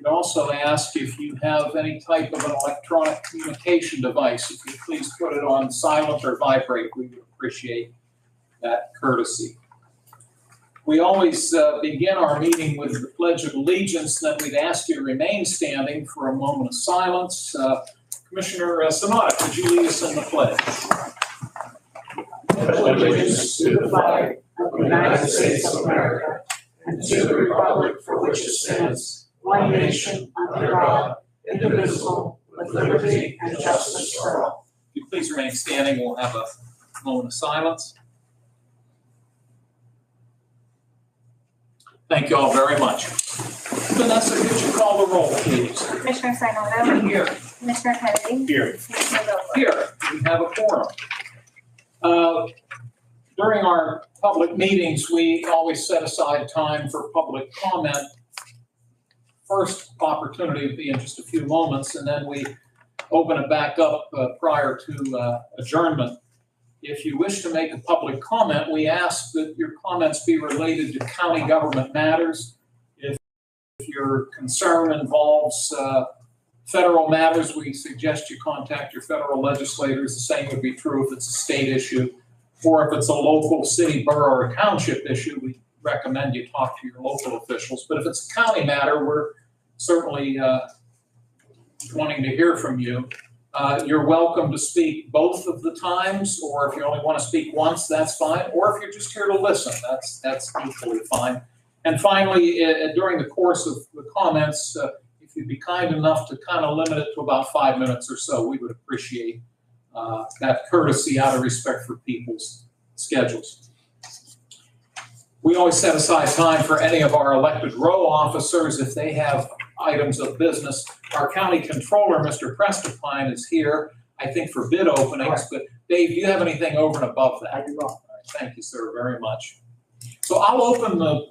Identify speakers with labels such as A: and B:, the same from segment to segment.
A: We'd also ask if you have any type of an electronic communication device, if you please put it on silent or vibrate. We would appreciate that courtesy. We always begin our meeting with the Pledge of Allegiance, then we'd ask you to remain standing for a moment of silence. Commissioner Sanada, could you lead us in the pledge?
B: Allegiance to the flag of the United States of America and to the republic for which it stands, one nation, under God, indivisible, with liberty and justice for all.
A: If you please remain standing, we'll have a moment of silence. Thank you all very much. Vanessa, could you call the roll, please?
C: Commissioner Sinata?
A: Here.
C: Commissioner Kennedy?
A: Here.
C: Commissioner Vogler?
A: Here, we have a quorum. During our public meetings, we always set aside time for public comment. First opportunity would be in just a few moments, and then we open it back up prior to adjournment. If you wish to make a public comment, we ask that your comments be related to county government matters. If your concern involves federal matters, we suggest you contact your federal legislators. The same would be true if it's a state issue, or if it's a local city, borough, or township issue, we recommend you talk to your local officials. But if it's a county matter, we're certainly wanting to hear from you. You're welcome to speak both of the times, or if you only want to speak once, that's fine. Or if you're just here to listen, that's equally fine. And finally, during the course of the comments, if you'd be kind enough to kind of limit it to about 5 minutes or so, we would appreciate that courtesy out of respect for people's schedules. We always set aside time for any of our elected row officers if they have items of business. Our county controller, Mr. Prestipine, is here, I think, for bid openings. But Dave, do you have anything over and above that?
D: I do not.
A: All right, thank you, sir, very much. So I'll open the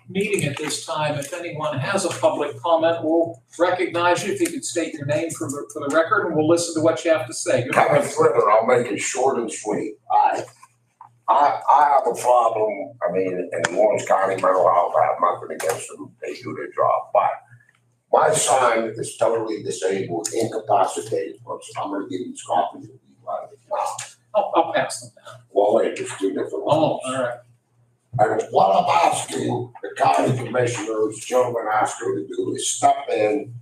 A: meeting at this time. If anyone has a public comment, we'll recognize you. If you could state your name for the record, and we'll listen to what you have to say. Good morning.
D: I'll make it short and sweet. I have a problem. I mean, in Lawrence County mental health, I have nothing against them. They do their job. But my son is totally disabled, incapacitated. So I'm going to give you copies of these letters now.
A: I'll pass them down.
D: Well, wait, there's two different ones.
A: Oh, all right.
D: And what I'm asking the county commissioners, Joe and Oscar, to do is step in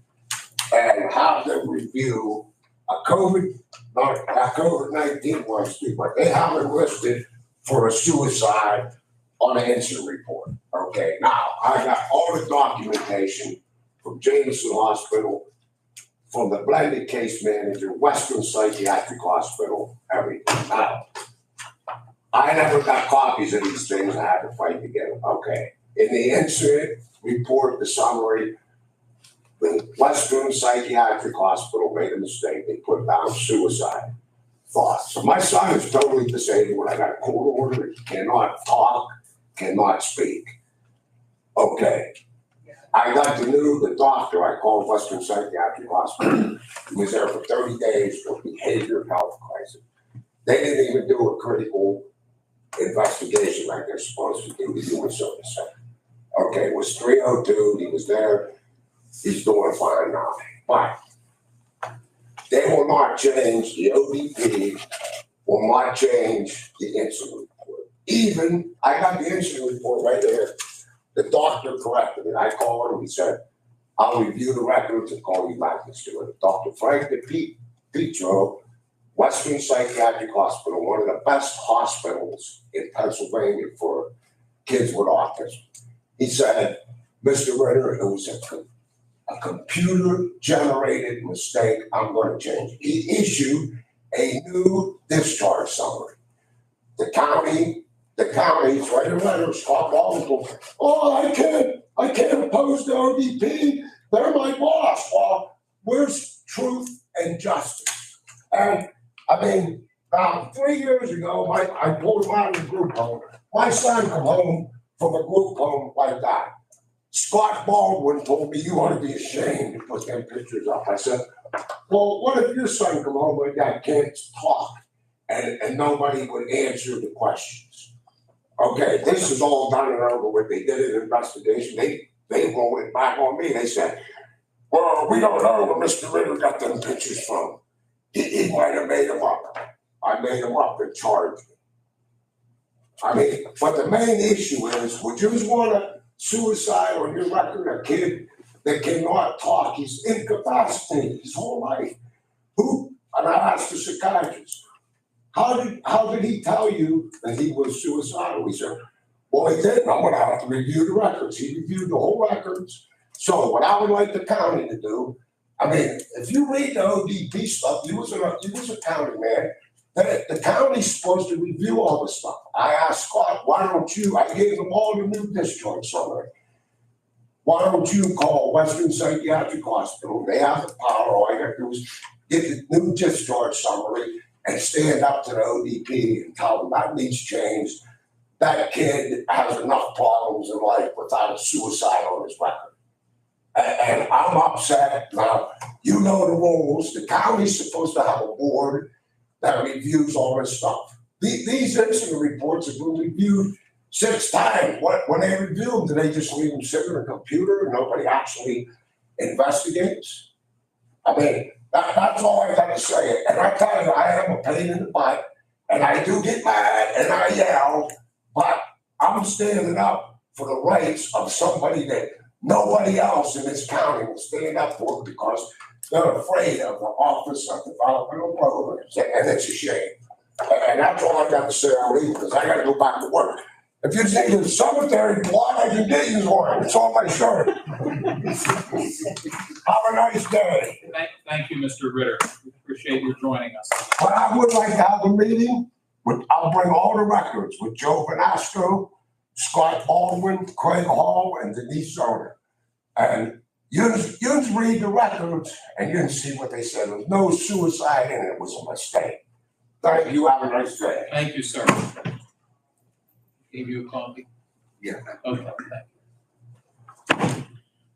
D: and have them review a COVID-19 one, but they have it listed for a suicide on an incident report. Okay, now I got all the documentation from Jameson Hospital, from the blended case manager, Western Psychiatric Hospital, everything. Now, I never got copies of these things. I had to fight to get them. Okay. In the incident report, the summary, the Western Psychiatric Hospital made a mistake. They put down suicide thoughts. So my son is totally disabled. I got a court order. He cannot talk, cannot speak. Okay. I got the doctor. I called Western Psychiatric Hospital. He was there for 30 days for behavioral health crisis. They didn't even do a critical investigation like they're supposed to do. The human service center. Okay, it was 302. He was there. He's doing fine now. But they will not change the ODP, will not change the incident report. Even, I got the incident report right there. The doctor corrected it. I called him. He said, I'll review the records and call you back next to it. Dr. Frank DePietro, Western Psychiatric Hospital, one of the best hospitals in Pennsylvania for kids with autism. He said, Mr. Ritter, it was a computer-generated mistake. I'm going to change it. He issued a new discharge summary. The county's writing letters, talk all the people. Oh, I can't oppose the ODP. They're my boss. Well, where's truth and justice? And I mean, about 3 years ago, I pulled him out of the group home. My son come home from a group home like that. Scott Baldwin told me, you ought to be ashamed to put them pictures up. I said, well, what if your son come home like that, can't talk, and nobody would answer the questions? Okay, this is all done and over with. They did an investigation. They rolled it back on me. They said, Well, we don't know where Mr. Ritter got them pictures from. He might have made them up. I made them up and charged me. I mean, but the main issue is, would you just want a suicide on your record, a kid that cannot talk, he's incapacitated his whole life? Who, and I asked the psychiatrist, how did he tell you that he was suicidal? He said, well, he didn't. I'm gonna have to review the records. He reviewed the whole records. So what I would like the county to do, I mean, if you read the ODP stuff, you was a county man, the county's supposed to review all this stuff. I asked Scott, why don't you, I gave them all the new discharge summary. Why don't you call Western Psychiatric Hospital? They have the power. All I got to do is get the new discharge summary and stand up to the ODP and tell them that needs changed. That kid has enough problems in life without a suicide on his record. And I'm upset. Now, you know the rules. The county's supposed to have a board that reviews all this stuff. These incident reports have been reviewed 6 times. When they review them, do they just leave them sitting on a computer and nobody actually investigates? I mean, that's all I got to say. And I tell you, I am a pain in the butt, and I do get mad and I yell, but I'm standing up for the rights of somebody that nobody else in this county will stand up for because they're afraid of the Office of Developmental Programs, and it's a shame. And that's all I got to say on leave, because I got to go back to work. If you think there's cemetery blood, I can get you one. It's on my shirt. Have a nice day.
A: Thank you, Mr. Ritter. We appreciate you joining us.
D: But I would like to have a meeting I'll bring all the records with Joe Vanasco, Scott Baldwin, Craig Hall, and Denise Zoner. And you just read the records and you can see what they said. There was no suicide in it. It was a mistake. Thank you. Have a nice day.
A: Thank you, sir. Gave you a copy?
D: Yeah.
A: Okay, thank you.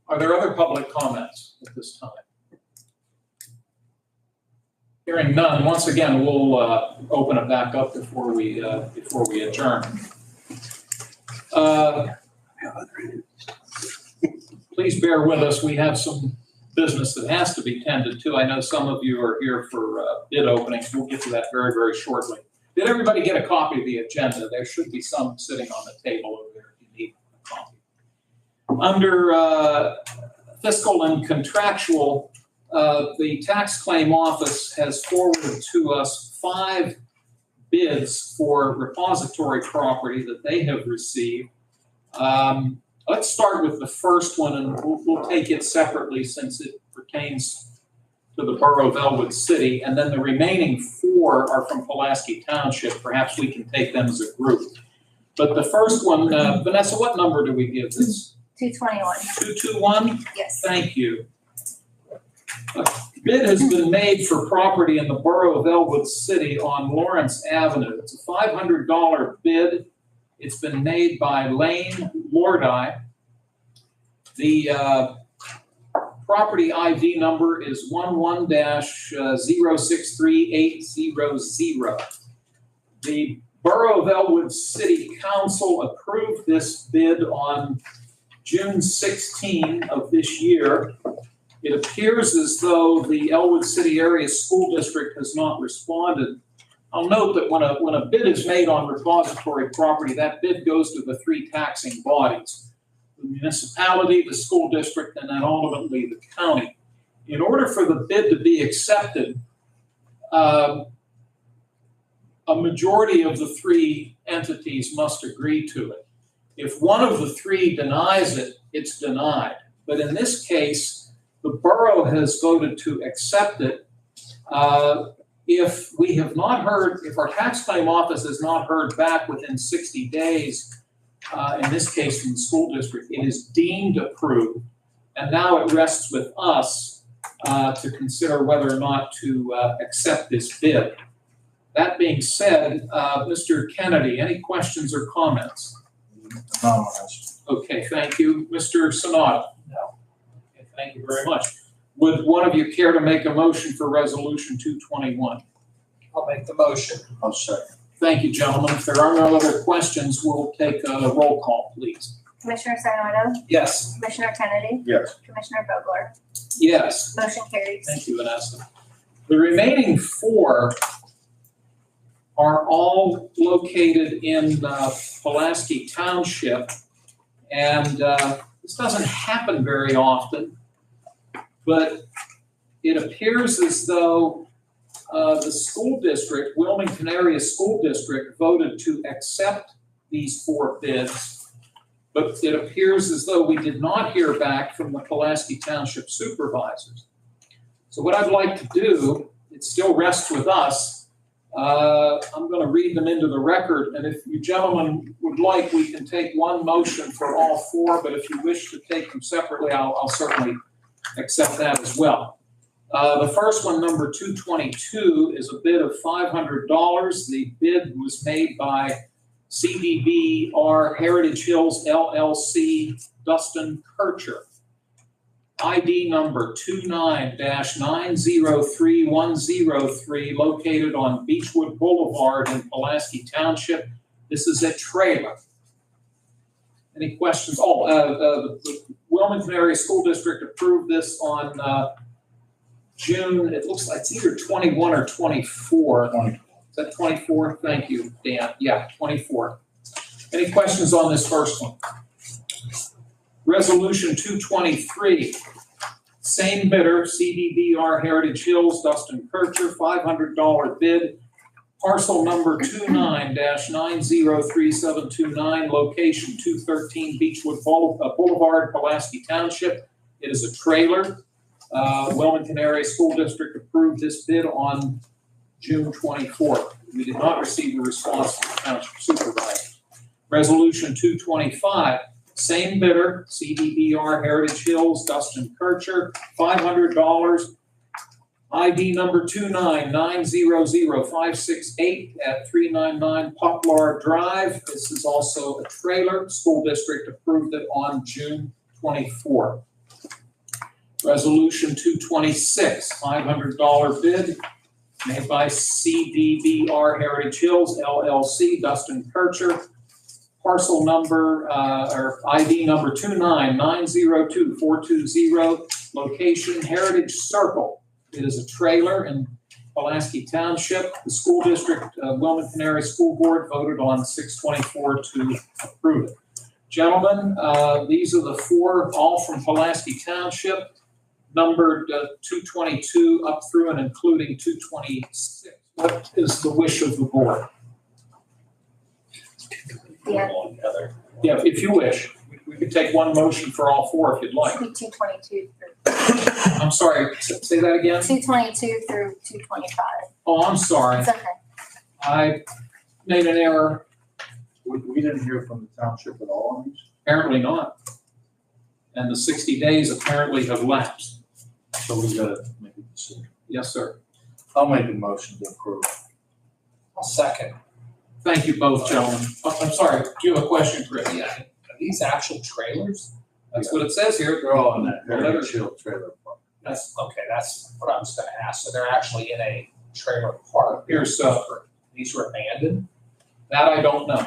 A: Are there other public comments at this time? Hearing none, once again, we'll open it back up before we adjourn. Please bear with us. We have some business that has to be tended to. I know some of you are here for bid openings. We'll get to that very, very shortly. Did everybody get a copy of the agenda? There should be some sitting on the table over there if you need a copy. Under fiscal and contractual, the tax claim office has forwarded to us 5 bids for repository property that they have received. Let's start with the first one, and we'll take it separately since it pertains to the borough of Elwood City, and then the remaining 4 are from Pulaski Township. Perhaps we can take them as a group. But the first one, Vanessa, what number do we give this?
C: 221.
A: 221?
C: Yes.
A: Thank you. A bid has been made for property in the borough of Elwood City on Lawrence Avenue. It's a $500 bid. It's been made by Lane Lordi. The property ID number is 11-063800. The Borough of Elwood City Council approved this bid on June 16 of this year. It appears as though the Elwood City Area School District has not responded. I'll note that when a bid is made on repository property, that bid goes to the 3 taxing bodies: the municipality, the school district, and then ultimately the county. In order for the bid to be accepted, a majority of the 3 entities must agree to it. If one of the 3 denies it, it's denied. But in this case, the borough has voted to accept it. If we have not heard, if our tax claim office has not heard back within 60 days, in this case from the school district, it is deemed approved. And now it rests with us to consider whether or not to accept this bid. That being said, Mr. Kennedy, any questions or comments?
E: No.
A: Okay, thank you. Mr. Sonata? No. Okay, thank you very much. Would one of you care to make a motion for Resolution 221?
E: I'll make the motion. I'll second.
A: Thank you, gentlemen. If there are no other questions, we'll take a roll call, please.
C: Commissioner Sinata,
E: Yes.
C: Commissioner Kennedy,
E: Yes.
C: Commissioner Vogler,
A: Yes.
C: motion carries.
A: Thank you, Vanessa. The remaining four are all located in Pulaski Township. And this doesn't happen very often, but it appears as though the school district, Wilmington Area School District, voted to accept these four bids. But it appears as though we did not hear back from the Pulaski Township supervisors. So what I'd like to do, it still rests with us. I'm going to read them into the record, and if you gentlemen would like, we can take one motion for all four, but if you wish to take them separately, I'll certainly accept that as well. The first one, number 222, is a bid of $500. The bid was made by CDBR Heritage Hills LLC, Dustin Kircher. ID number 29-903103, located on Beechwood Boulevard in Pulaski Township. This is a trailer. Any questions? The Wilmington Area School District approved this on June, it looks like it's either 21 or 24.
E: 20.
A: Is that 24? Thank you, Dan. Yeah, 24. Any questions on this first one? Resolution 223, same bidder, CDBR Heritage Hills, Dustin Kircher, $500 bid. Parcel number 29-903729, location 213 Beechwood Boulevard, Pulaski Township. It is a trailer. Wilmington Area School District approved this bid on June 24th. We did not receive a response from the township supervisor. Resolution 225, same bidder, CDBR Heritage Hills, Dustin Kircher, $500. ID number 299000568 at 399 Poplar Drive. This is also a trailer. School district approved it on June 24th. Resolution 226, $500 bid made by CDBR Heritage Hills LLC, Dustin Kircher. Parcel number, or ID number 299002420, location Heritage Circle. It is a trailer in Pulaski Township. The school district, Wilmington Area School Board, voted on 6/24 to approve it. Gentlemen, these are the four, all from Pulaski Township, numbered 222 up through and including 226. What is the wish of the board?
C: Yeah.
A: Yeah, if you wish. We could take one motion for all four if you'd like.
C: 222 through
A: I'm sorry, say that again?
C: 222 through 225.
A: Oh, I'm sorry.
C: It's okay.
A: I made an error.
E: We didn't hear from the township at all on these?
A: Apparently not. And the 60 days apparently have lapsed.
E: So we gotta make a decision.
A: Yes, sir.
E: I'll make a motion to approve.
F: I'll second.
A: Thank you both, gentlemen. Oh, I'm sorry, do you have a question, Chris?
F: Yeah. Are these actual trailers?
A: That's what it says here.
E: They're all in that
A: Well,
E: Heritage Hill trailer park.
F: That's what I was gonna ask. So they're actually in a trailer park.
A: Here's,
F: These were abandoned?
A: that I don't know.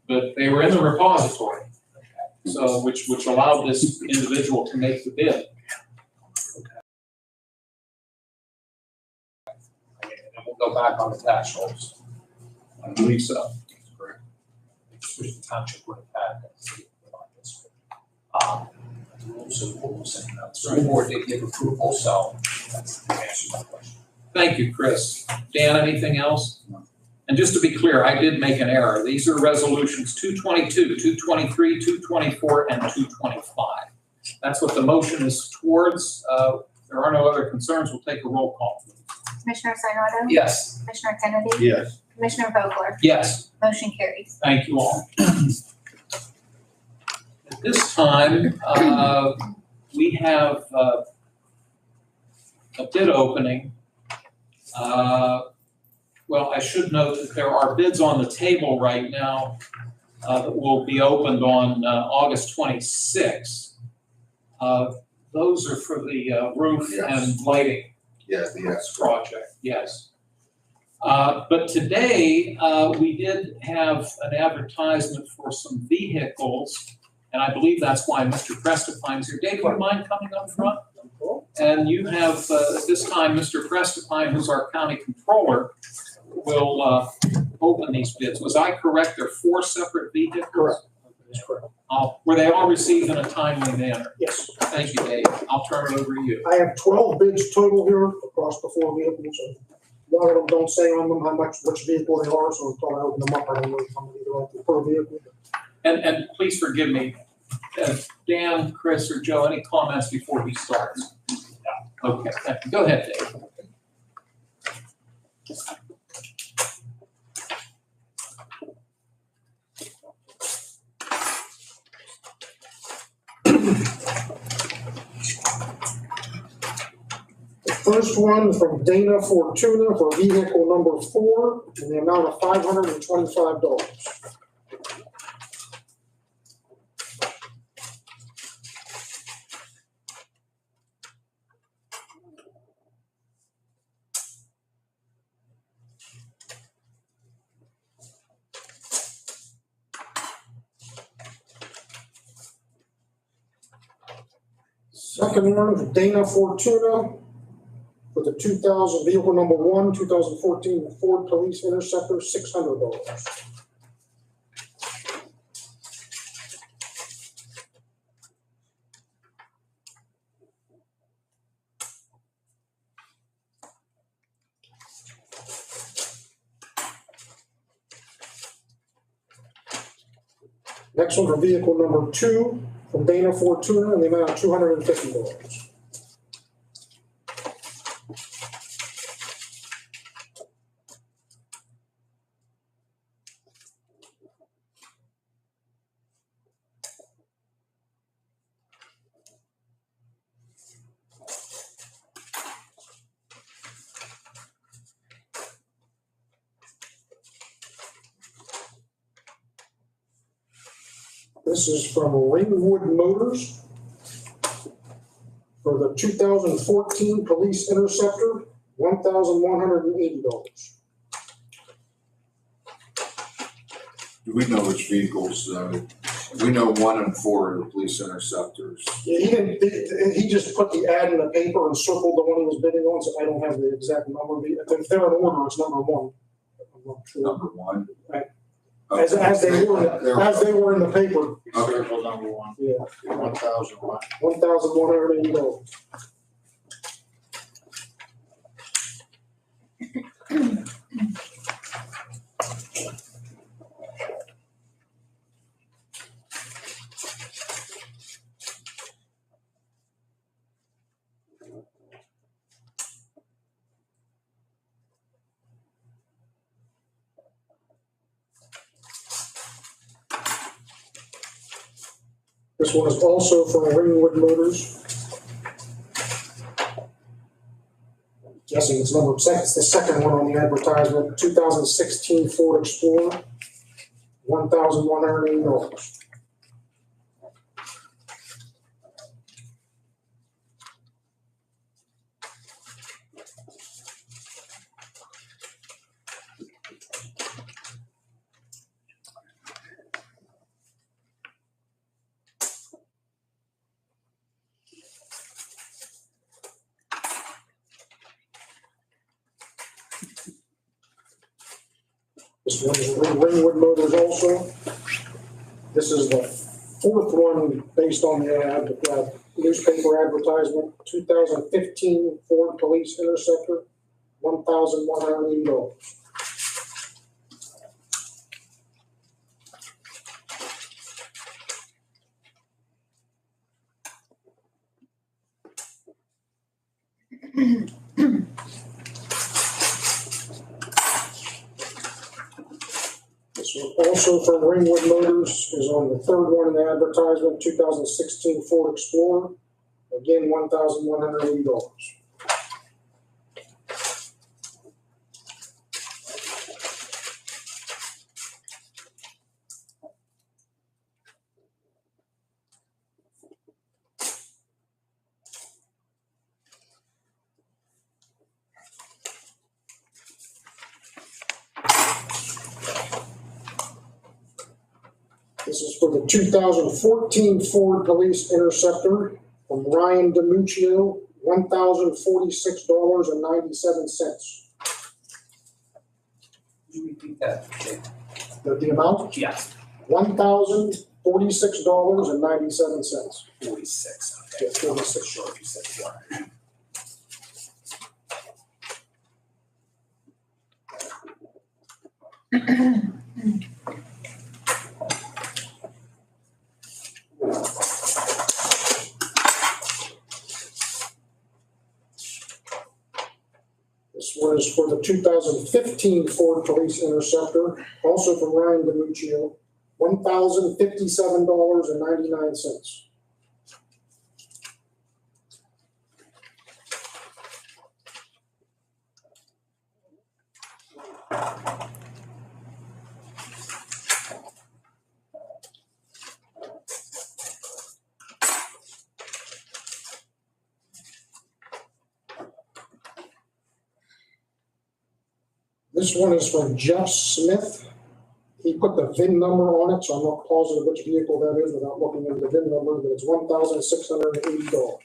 A: But they were in the repository, so, which allowed this individual to make the bid.
F: And then we'll go back on the tax rolls.
A: I believe so.
F: Which the township would have had. The rules of rules and the school board did give approval, so that's the answer to my question.
A: Thank you, Chris. Dan, anything else?
E: No.
A: And just to be clear, I did make an error. These are resolutions 222, 223, 224, and 225. That's what the motion is towards. There are no other concerns. We'll take a roll call.
C: Commissioner Sinata,
A: Yes.
C: Commissioner Kennedy,
E: Yes.
C: Commissioner Vogler,
A: Yes.
C: motion carries.
A: Thank you all. At this time, we have a bid opening. Well, I should note that there are bids on the table right now that will be opened on August 26th. Those are for the roof
E: Yes.
A: and lighting
E: Yes.
A: project, yes. But today, we did have an advertisement for some vehicles, and I believe that's why Mr. Prestipine's here. Dave, would you mind coming up front? And you have, at this time, Mr. Prestipine, who's our county controller, will open these bids. Was I correct? There are 4 separate vehicles?
B: Correct. That's correct.
A: Were they all received in a timely manner?
B: Yes.
A: Thank you, Dave. I'll turn it over to you.
B: I have 12 bids total here across the 4 vehicles. And one of them don't say on them how much, which vehicle they are, so until I open them up, I don't know how many they're on per vehicle.
A: And please forgive me, Dan, Chris, or Joe, any comments before he starts? Okay, go ahead, Dave.
B: First one from Dana Fortuna for vehicle number 4 in the amount of $525. Second one from Dana Fortuna for the 2000 vehicle number 1, 2014 Ford Police Interceptor, $600. Next one for vehicle number 2 from Dana Fortuna in the amount of $250. This is from Ringwood Motors for the 2014 Police Interceptor, $1,180.
G: Do we know which vehicles, we know 1 and 4 are the police interceptors.
B: Yeah, he just put the ad in the paper and circled the one he was bidding on, so I don't have the exact number. If they're in order, it's number 1. I'm not sure.
G: Number 1?
B: Right.
G: Okay.
B: As they were in the paper.
E: Circle number 1.
B: Yeah.
E: 1,001.
B: $1,180. This one is also from Ringwood Motors. Guessing it's it's the second one on the advertisement, 2016 Ford Explorer, $1,180. This one is Ringwood Motors also. This is the 4th one based on the newspaper advertisement, 2015 Ford Police Interceptor, $1,180. This one also from Ringwood Motors is on the 3rd one in the advertisement, 2016 Ford Explorer, again, $1,180. for the 2014 Ford Police Interceptor from Ryan DiMuccio, $1,046.97.
F: Could you repeat that?
B: The amount,
F: Yes.
B: $1,046.97.
F: 46, okay.
B: Yeah, 46.
F: Sure, you said 400.
B: This one is for the 2015 Ford Police Interceptor, also from Ryan DiMuccio, $1,057.99. This one is from Jeff Smith. He put the VIN number on it, so I'm not positive which vehicle that is without looking at the VIN number, but it's $1,680.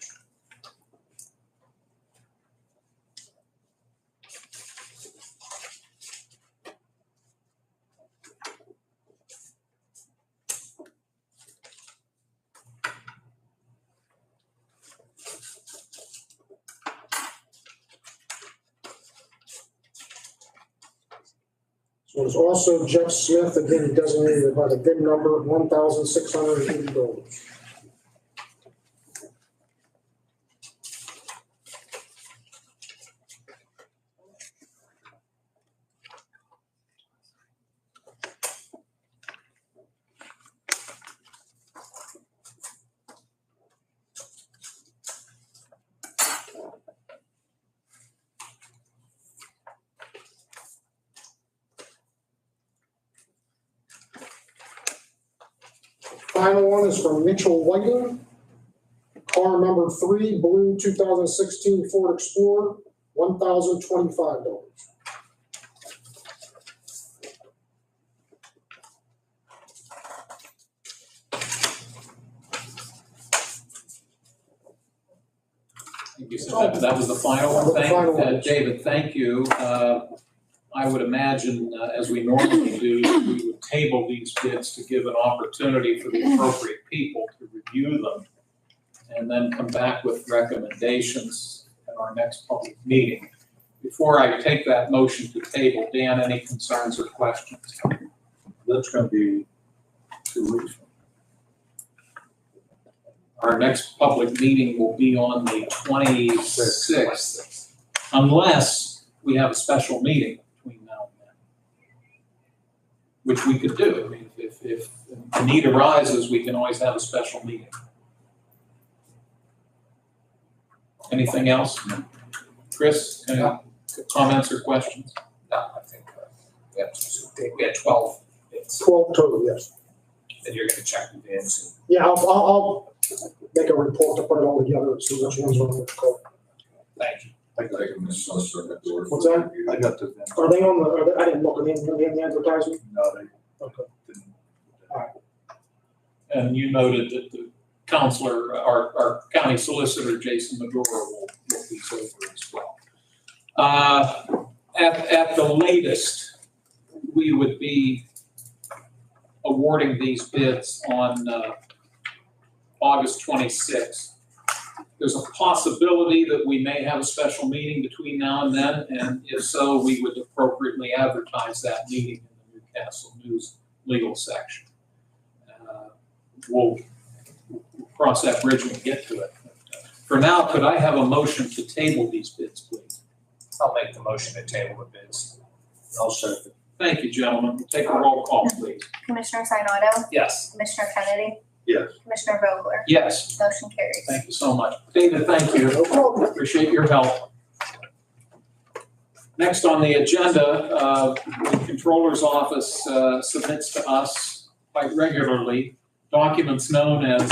B: So it's also Jeff Smith, again, designated by the VIN number, $1,680. Final one is from Mitchell Whiting. Car number 3, blue 2016 Ford Explorer, $1,025.
A: You said that was the final one,
B: The final one.
A: David, thank you. I would imagine, as we normally do, we would table these bids to give an opportunity for the appropriate people to review them and then come back with recommendations at our next public meeting. Before I take that motion to table, Dan, any concerns or questions?
E: That's gonna be 2 weeks.
A: Our next public meeting will be on the 26th, unless we have a special meeting between now and then, which we could do. I mean, if the need arises, we can always have a special meeting. Anything else? Chris, any comments or questions?
F: No, I think we had 12 bids,
B: 12 total, yes.
F: and you're gonna check the bids.
B: Yeah, I'll make a report to put it all together and see which ones are on which call.
F: Thank you.
G: I can miss us on that door.
B: What's that?
E: I got the VIN.
B: Are they on I didn't look, are they in the advertisement?
E: No, they
B: Okay.
E: didn't.
A: And you noted that the counselor, our county solicitor, Jason Medora, will look these over as well. At the latest, we would be awarding these bids on August 26th. There's a possibility that we may have a special meeting between now and then, and if so, we would appropriately advertise that meeting in the Newcastle News legal section. We'll cross that bridge when we get to it. For now, could I have a motion to table these bids, please?
F: I'll make the motion to table the bids.
E: I'll second.
A: Thank you, gentlemen. We'll take a roll call, please.
C: Commissioner Sinata,
F: Yes.
C: Commissioner Kennedy,
E: Yes.
C: Commissioner Vogler,
A: Yes,
C: motion carries.
A: thank you so much. David, thank you.
B: No problem.
A: Appreciate your help. Next on the agenda, the Controller's Office submits to us quite regularly documents known as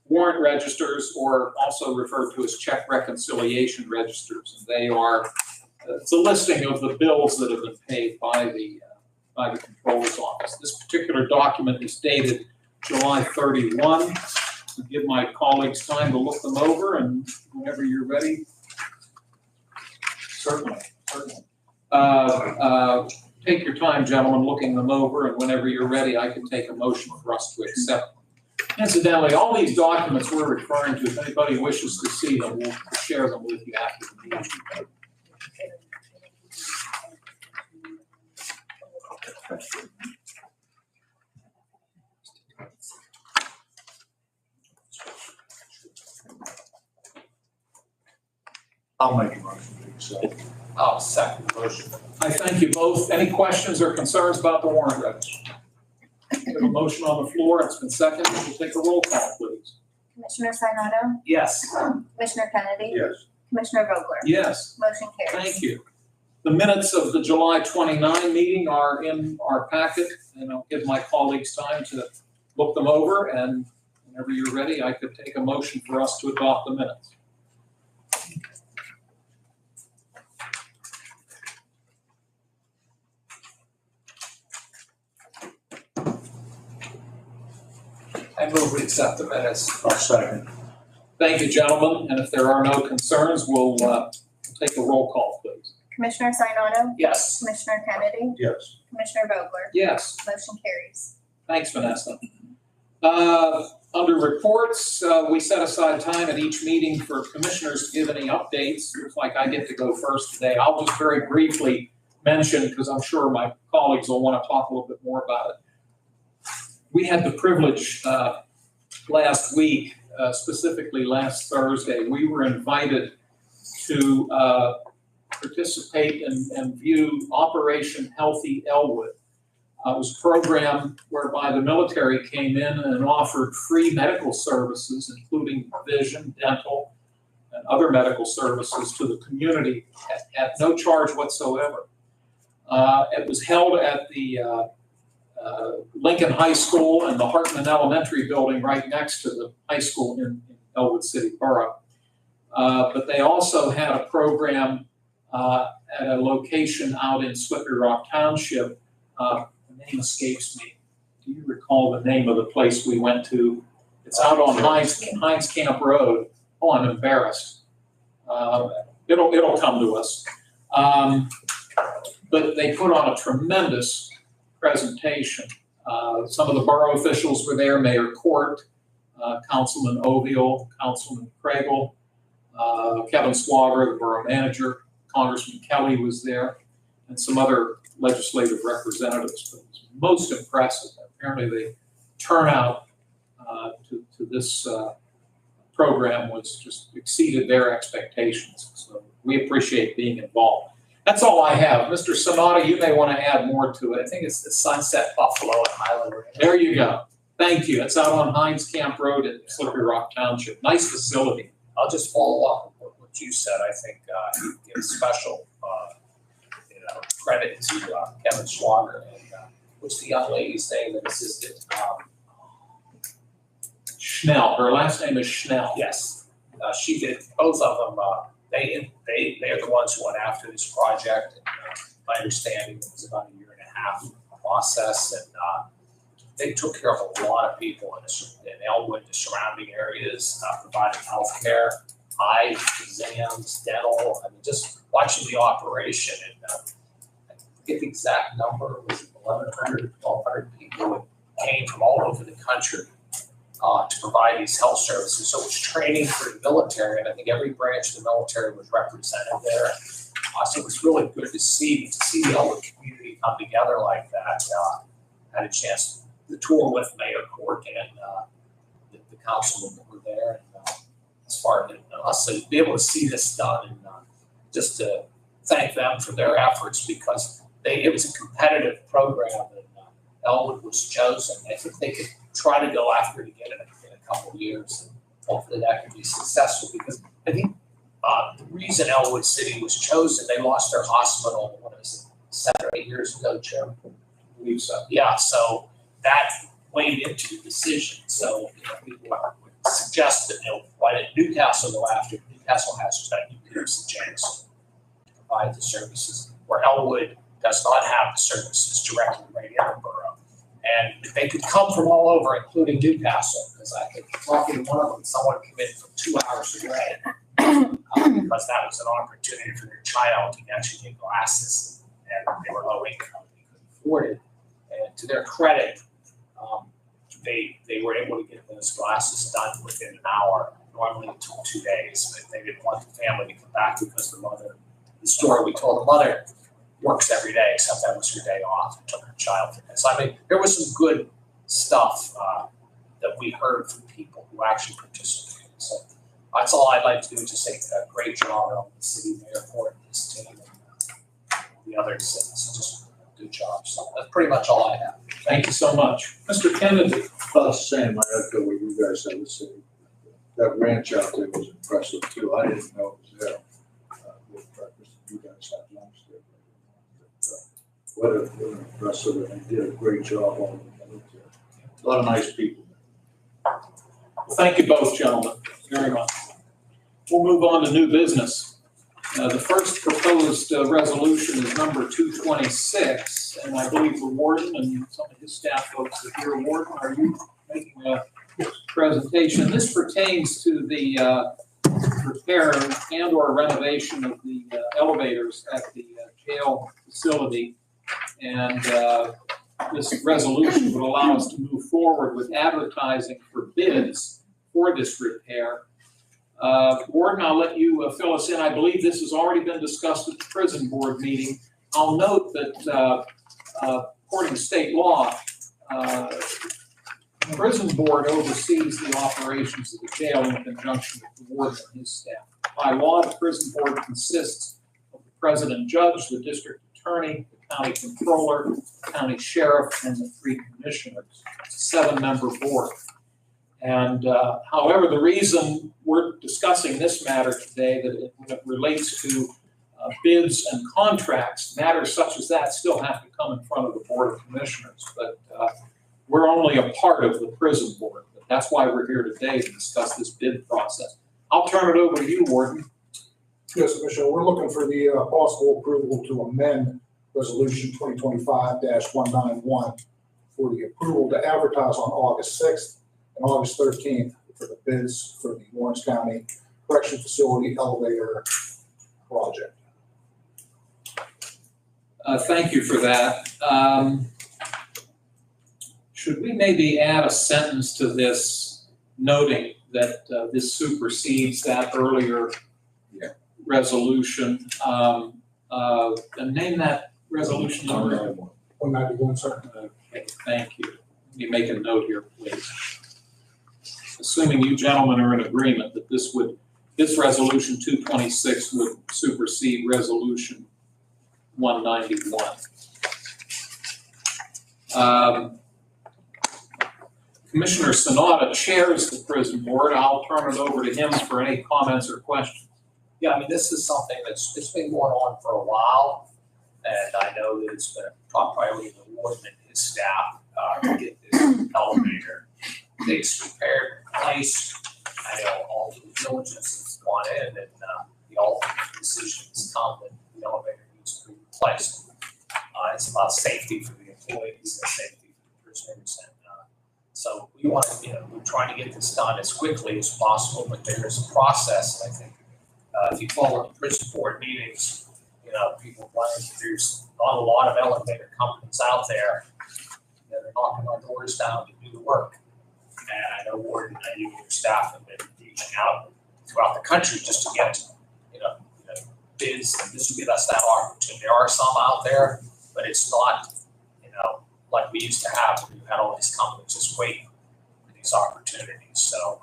A: warrant registers, or also referred to as check reconciliation registers. And they are, it's a listing of the bills that have been paid by the Controller's Office. This particular document is dated July 31. Give my colleagues time to look them over, and whenever you're ready. Certainly. Take your time, gentlemen, looking them over, and whenever you're ready, I can take a motion for us to accept. Incidentally, all these documents we're referring to, if anybody wishes to see them, we'll share them with you after the meeting.
E: I'll make a motion to accept.
F: I'll second the motion.
A: I thank you both. Any questions or concerns about the warrant register? We have a motion on the floor. It's been seconded. We'll take a roll call, please.
C: Commissioner Sinata,
F: Yes.
C: Commissioner Kennedy,
E: Yes.
C: Commissioner Vogler,
A: Yes.
C: motion carries.
A: Thank you. The minutes of the July 29 meeting are in our packet, and I'll give my colleagues time to look them over, and whenever you're ready, I could take a motion for us to adopt the minutes.
F: I move we accept the minutes.
E: I'll second.
A: Thank you, gentlemen, and if there are no concerns, we'll take a roll call, please.
C: Commissioner Sinata,
F: Yes.
C: Commissioner Kennedy,
E: Yes.
C: Commissioner Vogler,
A: Yes.
C: motion carries.
A: Thanks, Vanessa. Under reports, we set aside time at each meeting for commissioners to give any updates. Looks like I get to go first today. I'll just very briefly mention, because I'm sure my colleagues will want to talk a little bit more about it. We had the privilege last week, specifically last Thursday, we were invited to participate and view Operation Healthy Elwood. It was a program whereby the military came in and offered free medical services, including vision, dental, and other medical services to the community at no charge whatsoever. It was held at the Lincoln High School and the Hartman Elementary building right next to the high school in Elwood City Borough. But they also had a program at a location out in Slippery Rock Township. The name escapes me. Do you recall the name of the place we went to? It's out on Hines Camp Road. Oh, I'm embarrassed. It'll come to us. But they put on a tremendous presentation. Some of the borough officials were there, Mayor Court, Councilman Oviel, Councilman Craigle, Kevin Swager, the borough manager, Congressman Kelly was there, and some other legislative representatives. But it was most impressive. Apparently the turnout to this program was just exceeded their expectations. So we appreciate being involved. That's all I have. Mr. Sonata, you may want to add more to it.
F: I think it's the Sunset Buffalo in Highland.
A: There you go. Thank you. It's out on Hines Camp Road in Slippery Rock Township. Nice facility.
F: I'll just follow up with what you said. I think you give special credit to Kevin Swager and what's the young lady's name that assisted?
A: Schnell. Her last name is Schnell.
F: Yes, she did. Both of them. They're the ones who went after this project. And, my understanding it was about a 1.5 year process, and they took care of a lot of people in Elwood, the surrounding areas, providing health care, eye exams, dental. I mean, just watching the operation, and I forget the exact number. It was 1,100, 1,200 people who came from all over the country to provide these health services. So it was training for the military, and I think every branch of the military was represented there. So it was really good to see the Elwood community come together like that. Had a chance to tour with Mayor Court and the councilmen that were there, and as far as us, so to be able to see this done, and just to thank them for their efforts, because it was a competitive program, and Elwood was chosen. I think they could try to go after it again in a couple of years, and hopefully that could be successful, because I think the reason Elwood City was chosen, they lost their hospital, what is it, 7 or 8 years ago, Jim?
A: I believe so.
F: Yeah, so that weighed into the decision. So people would suggest that why didn't Newcastle go after it? Newcastle has Pearson James to provide the services, where Elwood does not have the services directly right in the borough. And they could come from all over, including Newcastle, because I think talking to one of them, someone came in from 2 hours away. Because that was an opportunity for their child to actually get glasses, and they were low income, they couldn't afford it. And to their credit, they were able to get those glasses done within an hour. Normally it took 2 days, but they didn't want the family to come back because the story we told the mother works every day, except that was her day off, and took her child for this. I mean, there was some good stuff that we heard from people who actually participated. So that's all I'd like to do, is just say a great job on the city mayor for this team and the other citizens. Just good job. So that's pretty much all I have.
A: Thank you so much. Mr. Kennedy?
E: Sam, I echo what you guys had to say. That ranch out there was impressive too. I didn't know it was there. With breakfast, you guys had lunch there. But, what an impressive, and they did a great job on it. A lot of nice people.
A: Well, thank you both, gentlemen, very much. We'll move on to new business. The first proposed resolution is number 226, and I believe the warden and some of his staff folks are here. Warden, are you making a presentation? This pertains to the repair and or renovation of the elevators at the jail facility. And this resolution would allow us to move forward with advertising for bids for this repair. Warden, I'll let you fill us in. I believe this has already been discussed at the prison board meeting. I'll note that according to state law, the prison board oversees the operations of the jail in conjunction with the warden and his staff. By law, the prison board consists of the president judge, the district attorney, the county controller, the county sheriff, and the 3 commissioners. It's a 7-member board. And however, the reason we're discussing this matter today, that it relates to bids and contracts, matters such as that still have to come in front of the Board of Commissioners. But we're only a part of the prison board. But that's why we're here today, to discuss this bid process. I'll turn it over to you, Warden.
H: Yes, Commissioner, we're looking for the possible approval to amend Resolution 2025-191 for the approval to advertise on August 6th and August 13th for the bids for the Lawrence County Correction Facility Elevator Project.
A: Thank you for that. Should we maybe add a sentence to this noting that this supersedes that earlier resolution? And name that resolution number.
H: 191, sir.
A: Okay, thank you. Let me make a note here, please. Assuming you gentlemen are in agreement that this resolution 226 would supersede resolution 191. Commissioner Sonata chairs the prison board. I'll turn it over to him for any comments or questions.
F: Yeah, I mean, this is something it's been going on for a while, and I know that it's been a top priority of the warden and his staff to get this elevator fixed, repaired, replaced. I know all the diligence has gone in, and the ultimate decision has come that the elevator needs to be replaced. It's about safety for the employees and safety for the prisoners, and so we want to, we're trying to get this done as quickly as possible, but there is a process, and I think. If you follow the prison board meetings, people running, there's not a lot of elevator companies out there. They're knocking our doors down to do the work. And I know Warden and you and your staff have been reaching out throughout the country just to get, bids, and this will give us that opportunity. There are some out there, but it's not, like we used to have. We've had all these companies just waiting for these opportunities. So,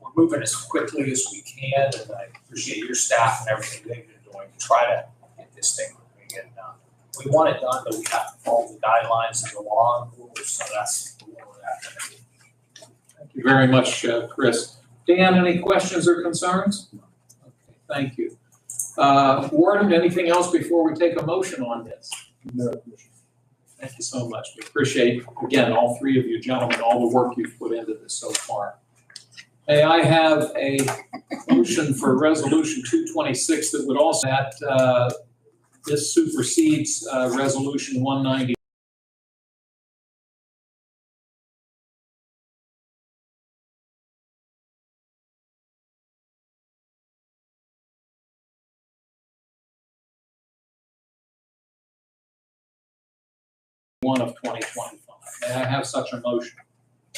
F: we're moving as quickly as we can, and I appreciate your staff and everything they've been doing to try to get this thing moving. And we want it done, but we have to follow the guidelines and the law and rules, so that's where we're at.
A: Thank you very much, Chris. Dan, any questions or concerns? Okay, thank you. Warden, anything else before we take a motion on this?
H: No, Commissioner.
A: Thank you so much. We appreciate, again, all 3 of you gentlemen, all the work you've put into this so far. May I have a motion for resolution 226 that would also, this supersedes resolution 190. 31 of 2025. May I have such a motion?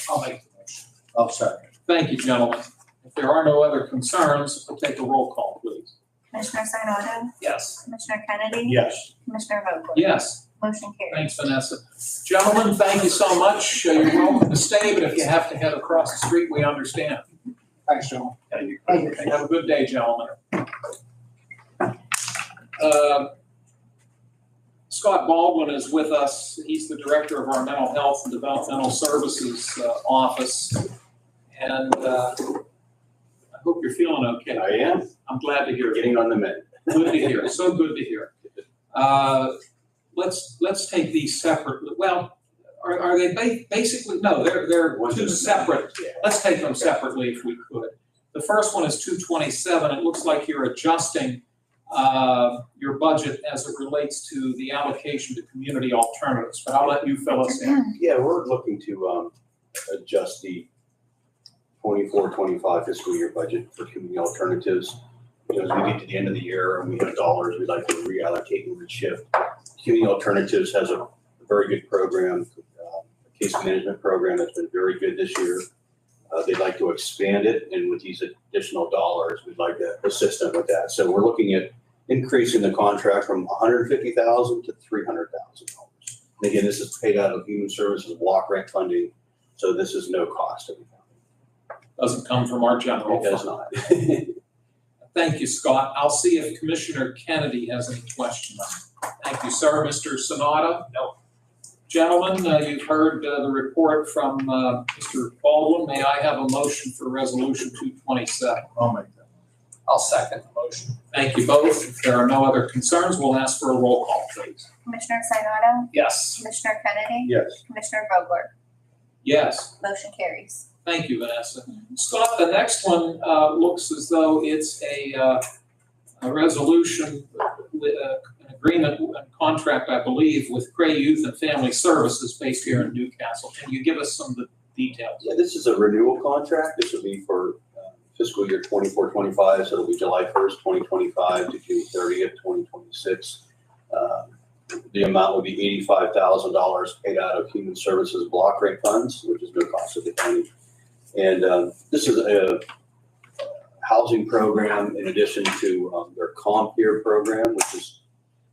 F: I'll make the motion.
E: I'll second.
A: Thank you, gentlemen. If there are no other concerns, we'll take a roll call, please.
C: Commissioner Sinata,
F: Yes.
C: Commissioner Kennedy,
E: Yes.
C: Commissioner Vogler?
A: Yes,
C: Motion carries.
A: thanks, Vanessa. Gentlemen, thank you so much. You're welcome to stay, but if you have to head across the street, we understand.
H: Thanks, gentlemen.
A: Have a good day, gentlemen. Scott Baldwin is with us. He's the director of our Mental Health and Developmental Services Office. And I hope you're feeling okay.
I: I am.
A: I'm glad to hear it.
I: Getting on the mend.
A: Good to hear. So good to hear. Let's take these separately. Well, are they basically? No, they're two separate.
I: Yeah.
A: Let's take them separately if we could. The first one is 227. It looks like you're adjusting your budget as it relates to the allocation to community alternatives, but I'll let you fill us in.
I: Yeah, we're looking to adjust the 24-25 fiscal year budget for community alternatives. As we get to the end of the year and we have dollars, we'd like to reallocate and reshift. Community alternatives has a very good program, a case management program that's been very good this year. They'd like to expand it, and with these additional dollars, we'd like to assist them with that. So we're looking at increasing the contract from $150,000 to $300,000. And again, this is paid out of Human Services block grant funding, so this is no cost to the county.
A: Doesn't come from our general
I: It does
A: fund.
I: not.
A: Thank you, Scott. I'll see if Commissioner Kennedy has any questions. Thank you, sir. Mr. Sonata?
F: No.
A: Gentlemen, you've heard the report from Mr. Baldwin. May I have a motion for Resolution 227?
E: I'll make that.
F: I'll second the motion.
A: Thank you both. If there are no other concerns, we'll ask for a roll call, please.
C: Commissioner Sinata,
F: Yes.
C: Commissioner Kennedy,
E: Yes.
C: Commissioner Vogler?
A: Yes.
C: Motion carries.
A: Thank you, Vanessa. Scott, the next one looks as though it's a resolution, an agreement, a contract, I believe, with Cray Youth and Family Services based here in Newcastle. Can you give us some of the details?
I: Yeah, this is a renewal contract. This will be for fiscal year 24-25, so it'll be July 1st, 2025 to June 30th, 2026. The amount will be $85,000 paid out of Human Services block grant funds, which is no cost to the county. And this is a housing program in addition to their Comp Here program, which is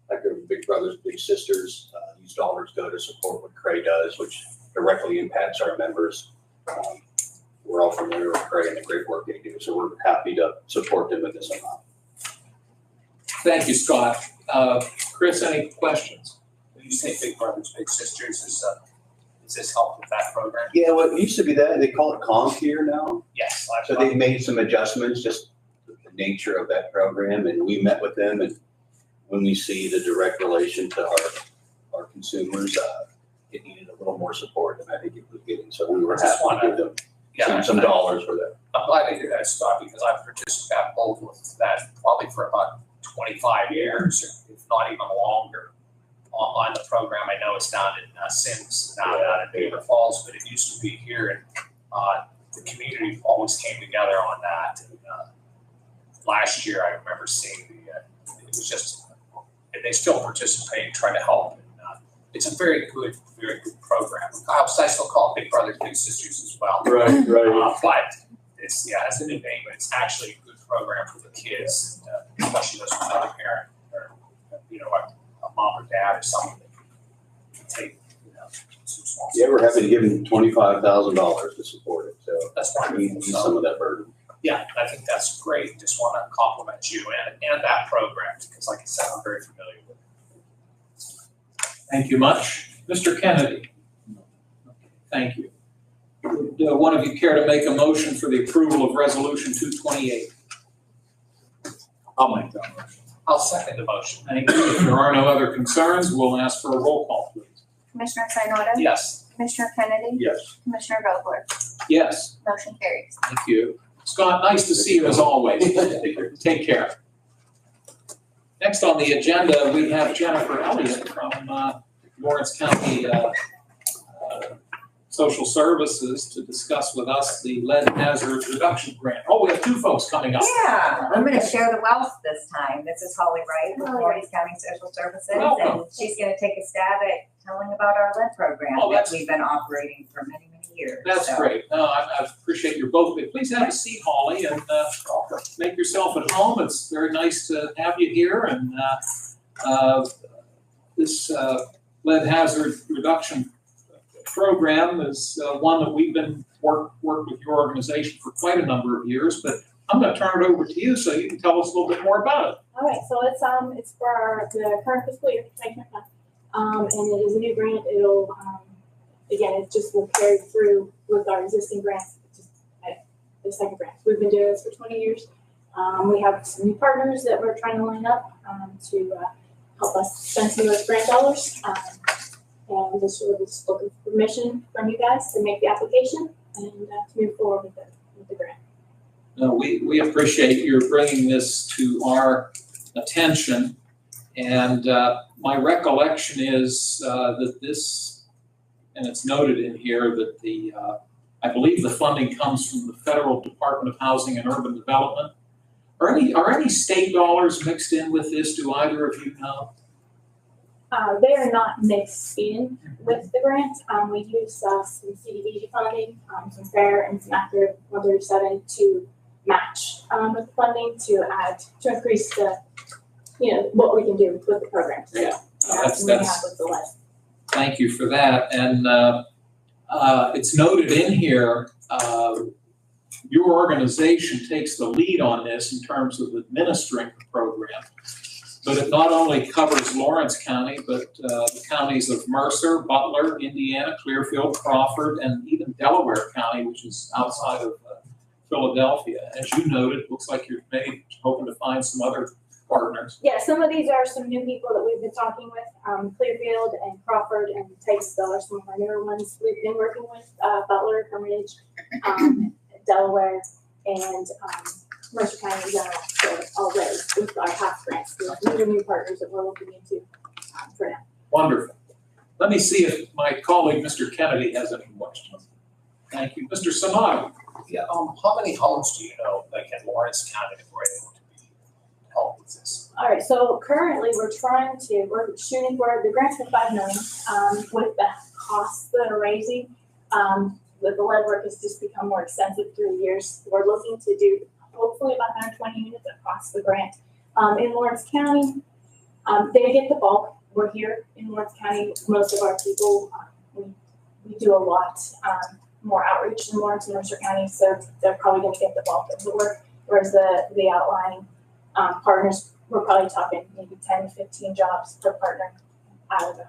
I: like their Big Brothers, Big Sisters. These dollars go to support what Cray does, which directly impacts our members. We're all familiar with Cray and the great work they do, so we're happy to support them with this amount.
A: Thank you, Scott. Chris, any questions?
F: When you say Big Brothers, Big Sisters, does this help with that program?
I: Yeah, well, it used to be that, they call it Comp Here now.
F: Yes.
I: So they've made some adjustments, just the nature of that program, and we met with them, and when we see the direct relation to our consumers, it needed a little more support than I think it was getting, so we were happy to give them some dollars for that.
F: I'm glad to hear that, Scott, because I've participated both with that probably for about 25 years, if not even longer. On the program, I know it's down in Sims, now down in Beaver Falls, but it used to be here, and the community always came together on that. And last year, I remember seeing it was just, and they still participate and try to help. And it's a very good program. I still call it Big Brothers, Big Sisters as well.
I: Right.
F: But it's a new name, but it's actually a good program for the kids, and especially those without a parent or a mom or dad or someone that can take some small.
I: Yeah, we're happy to give them $25,000 to support it, so
F: That's
I: we
F: wonderful.
I: need some of that burden.
F: Yeah, I think that's great. Just want to compliment you and that program because, like I said, I'm very familiar with it.
A: Thank you much. Mr. Kennedy? Thank you. Would one of you care to make a motion for the approval of Resolution 228?
E: I'll make that motion.
F: I'll second the motion.
A: Thank you. If there are no other concerns, we'll ask for a roll call, please.
C: Commissioner Sinata,
F: Yes.
C: Commissioner Kennedy,
E: Yes.
C: Commissioner Vogler?
A: Yes,
C: Motion carries.
A: thank you. Scott, nice to see you as always. Take care. Next on the agenda, we have Jennifer Elliott from Lawrence County Social Services to discuss with us the lead hazard reduction grant. Oh, we have two folks coming up.
J: Yeah, I'm gonna share the wealth this time. This is Holly Wright with Lawrence County Social Services,
A: Welcome.
J: and she's gonna take a stab at telling about our lead program
A: Oh,
J: that
A: that's-
J: we've been operating for many, many years.
A: That's
J: So,
A: great. No, I appreciate your both. Please have a seat, Holly, and make yourself at home. It's very nice to have you here. And this lead hazard reduction program is one that we've been worked with your organization for quite a number of years. But I'm going to turn it over to you so you can tell us a little bit more about it.
K: All right, so it's for the current fiscal year, 2025. And it is a new grant. It'll, again, it just will carry through with our existing grants, just the second grant. We've been doing this for 20 years. We have some new partners that we're trying to line up to help us spend some of those grant dollars. And this will just looking for permission from you guys to make the application and to move forward with the grant.
A: No, we appreciate your bringing this to our attention. And my recollection is that this, and it's noted in here that I believe the funding comes from the Federal Department of Housing and Urban Development. Are any state dollars mixed in with this? Do either of you know?
K: They are not mixed in with the grant. We use some CDBG funding, some FAIR and some Active 137 to match with the funding to increase what we can do with the program.
A: Yeah.
K: That's what we have with the lead.
A: Thank you for that. And it's noted in here, your organization takes the lead on this in terms of administering the program. But it not only covers Lawrence County, but the counties of Mercer, Butler, Indiana, Clearfield, Crawford, and even Delaware County, which is outside of Philadelphia. As you noted, looks like you're maybe hoping to find some other partners.
K: Yeah, some of these are some new people that we've been talking with. Clearfield and Crawford and Titusville are some of our newer ones we've been working with. Butler, Hermitage, Delaware, and Mercer County in general. So already with our half grants, these are new partners that we're looking into for now.
A: Wonderful. Let me see if my colleague, Mr. Kennedy, has any questions. Thank you. Mr. Samato.
F: Yeah, how many homes do you know, like in Lawrence County, that were able to be helped with this?
K: All right, so currently we're shooting for the grants for $5 million. With the costs that are raising, the lead work has just become more expensive through the years. We're looking to do hopefully about 120 units across the grant. In Lawrence County, they get the bulk. We're here in Lawrence County. Most of our people, we do a lot more outreach in Lawrence and Mercer County, so they're probably going to get the bulk of the work. Whereas the outlying partners, we're probably talking maybe 10 to 15 jobs per partner out of the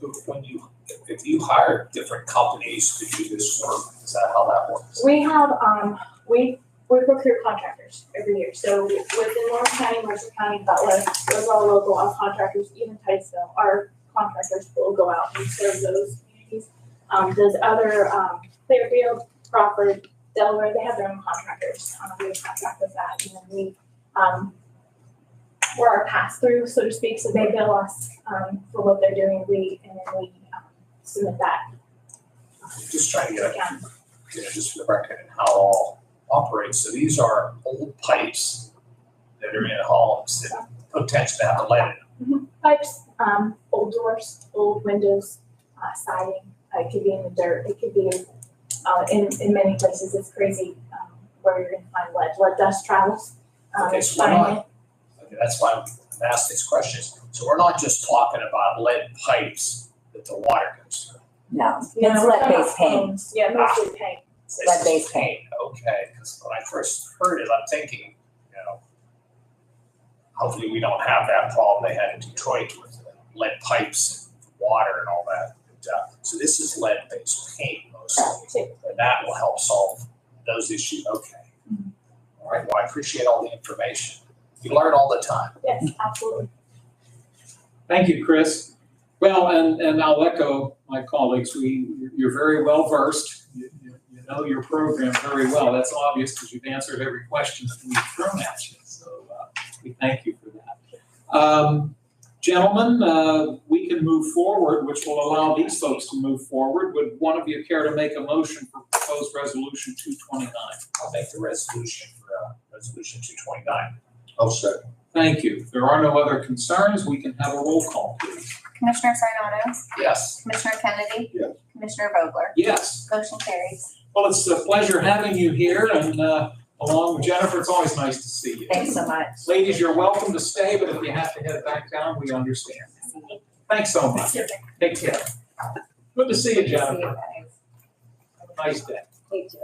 K: 120.
F: If you hire different companies to do this work, is that how that works?
K: We have we procure contractors every year. So within Lawrence County, Mercer County, Butler, those are all local contractors. Even Titusville, our contractors will go out and serve those communities. Those other Clearfield, Crawford, Delaware, they have their own contractors. We contract with that, and then we're our pass through, so to speak. So they bill us for what they're doing. We submit that.
F: Just trying to get just for the record and how it all operates. So these are old pipes that are in homes that potentially have a lead in them.
K: Pipes, old doors, old windows, siding. It could be in the dirt. It could be in many places. It's crazy where you're going to find lead. Lead dust travels.
F: Okay, so that's why I'm asking these questions. So we're not just talking about lead pipes that the water goes through.
J: No, it's lead-based paint.
K: Yeah, mostly paint.
J: Lead-based paint.
F: Okay, because when I first heard it, I'm thinking, hopefully we don't have that problem they had in Detroit with lead pipes and water and all that. So this is lead-based paint mostly, and that will help solve those issues. Okay. All right, well, I appreciate all the information. You learn all the time.
K: Yes, absolutely.
A: Thank you, Chris. Well, and I'll echo my colleagues. You're very well versed. You know your program very well. That's obvious because you've answered every question that we've thrown at you. So we thank you for that. Gentlemen, we can move forward, which will allow these folks to move forward. Would one of you care to make a motion for proposed resolution 229?
F: I'll make the resolution for resolution 229.
E: I'll second.
A: Thank you. If there are no other concerns, we can have a roll call, please.
C: Commissioner Sinata,
A: Yes.
C: Commissioner Kennedy.
E: Yes.
C: Commissioner Vogler,
A: Yes.
C: motion carries.
A: Well, it's a pleasure having you here, and along with Jennifer, it's always nice to see you.
J: Thanks so much.
A: Ladies, you're welcome to stay, but if you have to head back down, we understand. Thanks so much. Take care. Good to see you,
J: See you
A: Jennifer.
J: guys.
A: Nice day.
J: You too.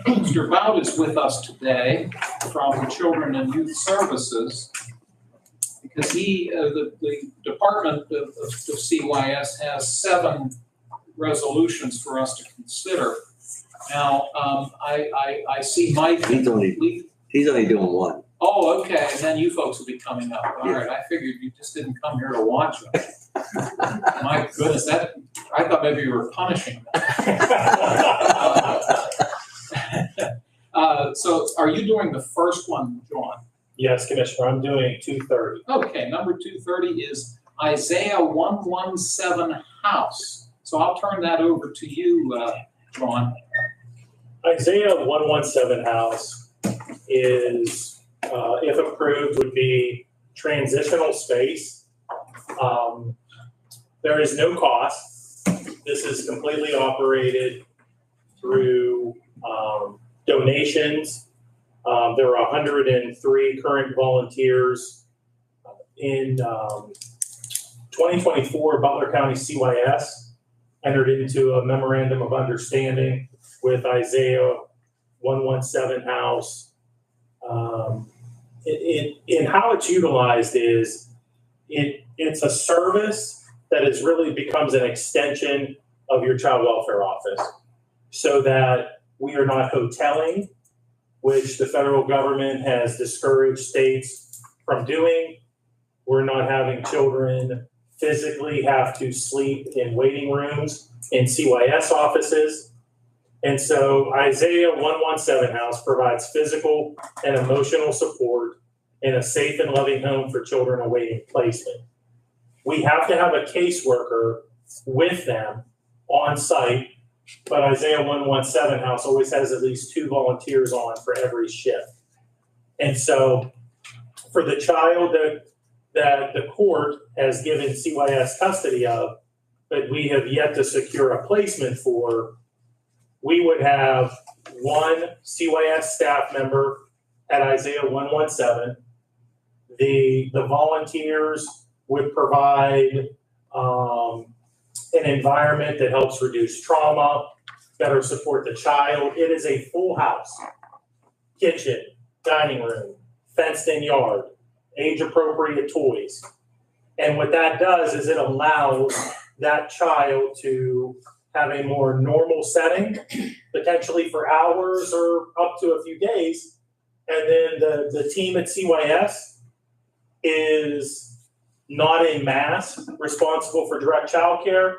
A: Mr. Bout is with us today from Children and Youth Services because the Department of CYS has 7 resolutions for us to consider. Now, I see Mike.
L: He's only doing one.
A: Oh, okay, and then you folks will be coming up. All right, I figured you just didn't come here to watch us. My goodness, I thought maybe you were punishing them. So are you doing the first one, John?
M: Yes, Commissioner, I'm doing 230.
A: Okay, number 230 is Isaiah 117 House. So I'll turn that over to you, John.
M: Isaiah 117 House is, if approved, would be transitional space. There is no cost. This is completely operated through donations. There are 103 current volunteers. In 2024, Butler County CYS entered into a memorandum of understanding with Isaiah 117 House. In how it's utilized is it's a service that is really becomes an extension of your child welfare office, so that we are not hoteling, which the federal government has discouraged states from doing. We're not having children physically have to sleep in waiting rooms in CYS offices. And so Isaiah 117 House provides physical and emotional support in a safe and loving home for children awaiting placement. We have to have a caseworker with them on site, but Isaiah 117 House always has at least 2 volunteers on for every shift. And so for the child that the court has given CYS custody of, but we have yet to secure a placement for, we would have 1 CYS staff member at Isaiah 117. The volunteers would provide an environment that helps reduce trauma, better support the child. It is a full house, kitchen, dining room, fenced-in yard, age-appropriate toys. And what that does is it allows that child to have a more normal setting, potentially for hours or up to a few days. And then the team at CYS is not en masse responsible for direct childcare.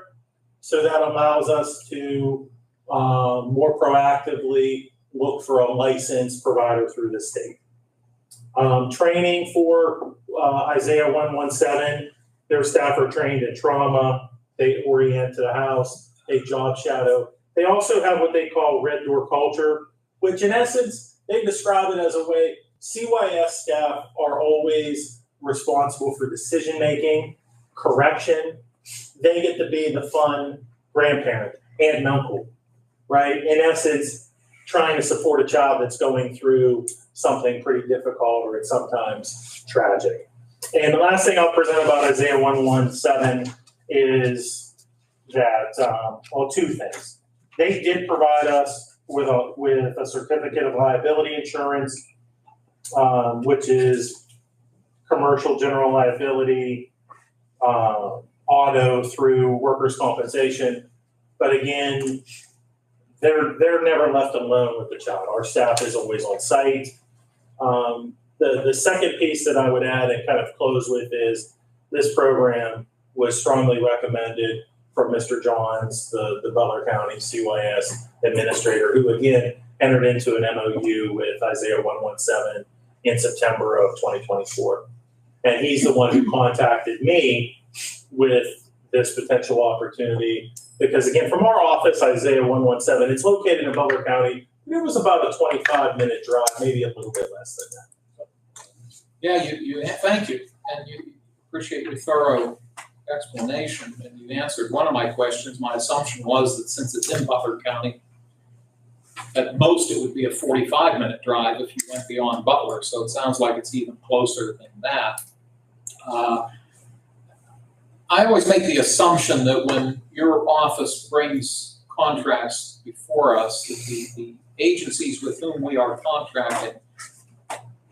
M: So that allows us to more proactively look for a licensed provider through the state. Training for Isaiah 117, their staff are trained in trauma. They orient to the house, they job shadow. They also have what they call red door culture, which in essence, they describe it as a way CYS staff are always responsible for decision-making, correction. They get to be the fun grandparent, aunt and uncle, right? In essence, trying to support a child that's going through something pretty difficult or it's sometimes tragic. And the last thing I'll present about Isaiah 117 is that, 2 things. They did provide us with a certificate of liability insurance, which is commercial general liability, auto through workers' compensation. But again, they're never left alone with the child. Our staff is always on site. The second piece that I would add and kind of close with is this program was strongly recommended from Mr. Johns, the Butler County CYS administrator, who again entered into an MOU with Isaiah 117 in September of 2024. And he's the one who contacted me with this potential opportunity because again, from our office, Isaiah 117, it's located in Butler County, It was about a 25-minute drive, maybe a little bit less than that.
A: Yeah, thank you, and you appreciate your thorough explanation, and you answered one of my questions. My assumption was that since it's in Butler County, at most it would be a 45-minute drive if you went beyond Butler, so it sounds like it's even closer than that. I always make the assumption that when your office brings contracts before us, that the agencies with whom we are contracting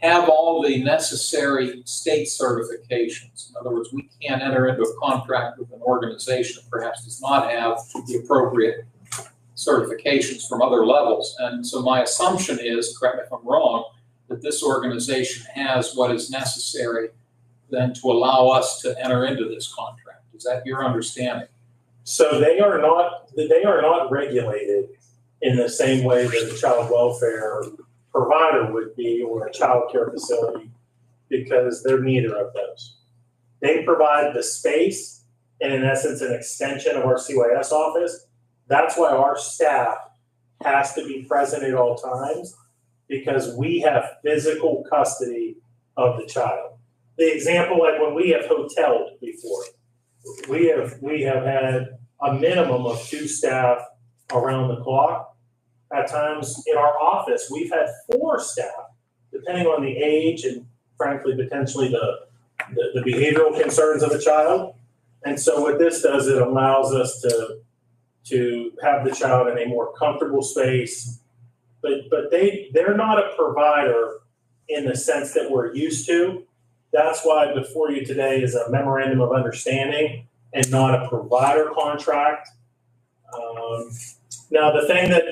A: have all the necessary state certifications. In other words, we can't enter into a contract with an organization that perhaps does not have the appropriate certifications from other levels. And so my assumption is, correct me if I'm wrong, that this organization has what is necessary then to allow us to enter into this contract. Is that your understanding?
M: So they are not regulated in the same way that a child welfare provider would be or a child care facility, because they're neither of those. They provide the space and in essence an extension of our CYS office. That's why our staff has to be present at all times, because we have physical custody of the child. The example, like when we have hoteled before, we have had a minimum of 2 staff around the clock. At times in our office, we've had 4 staff, depending on the age and frankly, potentially the behavioral concerns of a child. And so what this does, it allows us to have the child in a more comfortable space, but they're not a provider in the sense that we're used to. That's why before you today is a memorandum of understanding and not a provider contract. Now, the thing that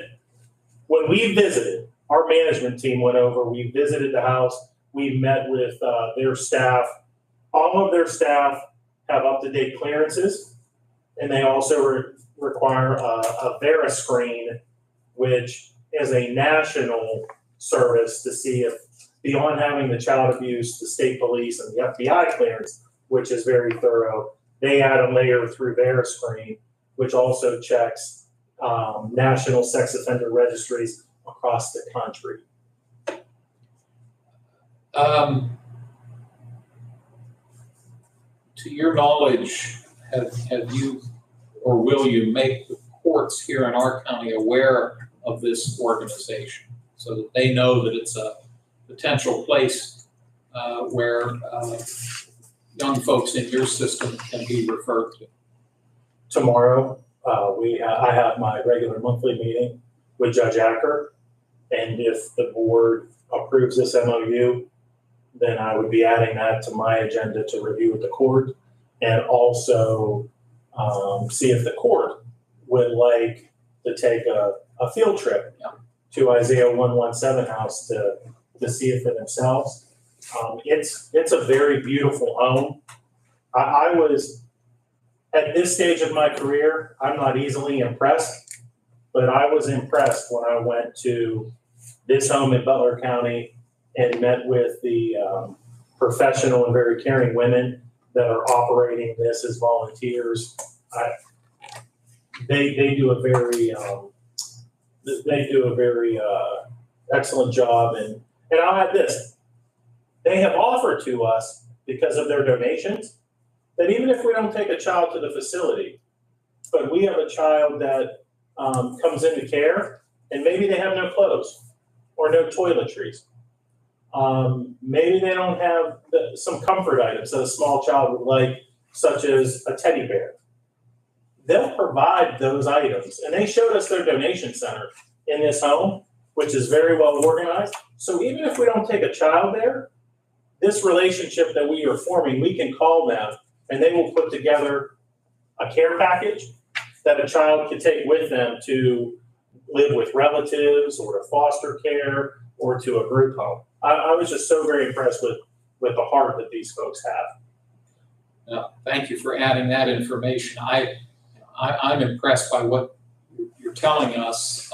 M: when we visited, our management team went over, we visited the house, we met with their staff. All of their staff have up-to-date clearances, and they also require a VeriScreen, which is a national service to see if, beyond having the child abuse, the state police, and the FBI clearance, which is very thorough, they add a layer through VeriScreen, which also checks national sex offender registries across the country.
A: To your knowledge, have you or will you make the courts here in our county aware of this organization so that they know that it's a potential place where young folks in your system can be referred to?
M: Tomorrow, I have my regular monthly meeting with Judge Acker, and if the board approves this MOU, then I would be adding that to my agenda to review with the court, and also see if the court would like to take a field trip to Isaiah 117 house to see it for themselves. It's a very beautiful home. I was, at this stage of my career, I'm not easily impressed, but I was impressed when I went to this home in Butler County and met with the professional and very caring women that are operating this as volunteers. They do a very excellent job, and I'll add this: they have offered to us, because of their donations, that even if we don't take a child to the facility, but we have a child that comes into care and maybe they have no clothes or no toiletries. Maybe they don't have some comfort items that a small child would like, such as a teddy bear. They'll provide those items. And they showed us their donation center in this home, which is very well organized. So even if we don't take a child there, this relationship that we are forming, we can call them and they will put together a care package that a child can take with them to live with relatives or to foster care or to a group home. I was just so very impressed with the heart that these folks have.
A: Thank you for adding that information. I'm impressed by what you're telling us,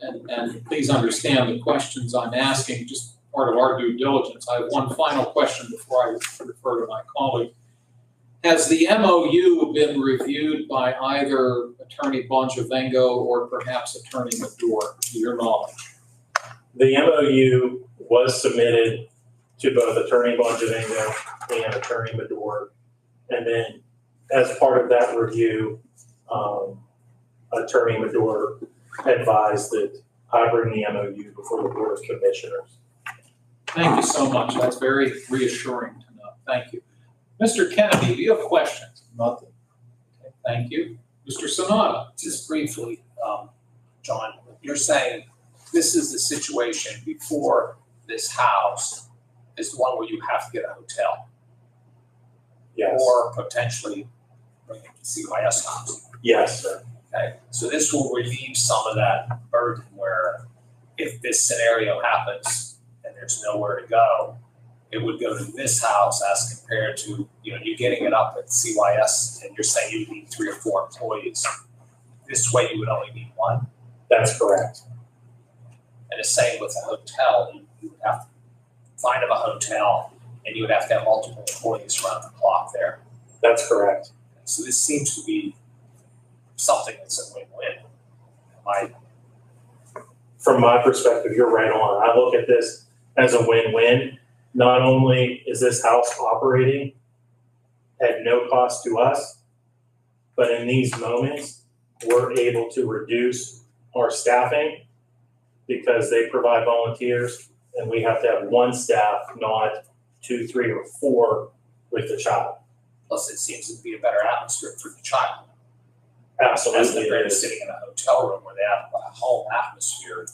A: and please understand the questions I'm asking, just part of our due diligence. I have one final question before I refer to my colleague. Has the MOU been reviewed by either Attorney Bongiovango or perhaps Attorney Medor, to your knowledge?
M: The MOU was submitted to both Attorney Bongiovango and Attorney Medor. And then as part of that review, Attorney Medor advised that I bring the MOU before the Board of Commissioners.
A: Thank you so much. That's very reassuring to know. Thank you. Mr. Kennedy, do you have questions?
E: Nothing.
A: Okay, thank you. Mr. Sonata?
F: Just briefly, John, you're saying this is the situation before this house is the one where you have to get a hotel
M: Yes.
F: or potentially bring it to CYS house.
M: Yes, sir.
F: Okay, so this will relieve some of that burden where if this scenario happens and there's nowhere to go, it would go to this house as compared to, you getting it up at CYS and you're saying you need 3 or 4 employees. This way you would only need 1.
M: That's correct.
F: And the same with a hotel, you would have to find them a hotel and you would have to have multiple employees around the clock there.
M: That's correct.
F: So this seems to be something that's a win-win.
M: From my perspective, you're right on. I look at this as a win-win. Not only is this house operating at no cost to us, but in these moments, we're able to reduce our staffing because they provide volunteers and we have to have 1 staff, not 2, 3, or 4 with the child.
F: Plus, it seems to be a better atmosphere for the child.
M: Absolutely.
F: As compared to sitting in a hotel room where they have a home atmosphere.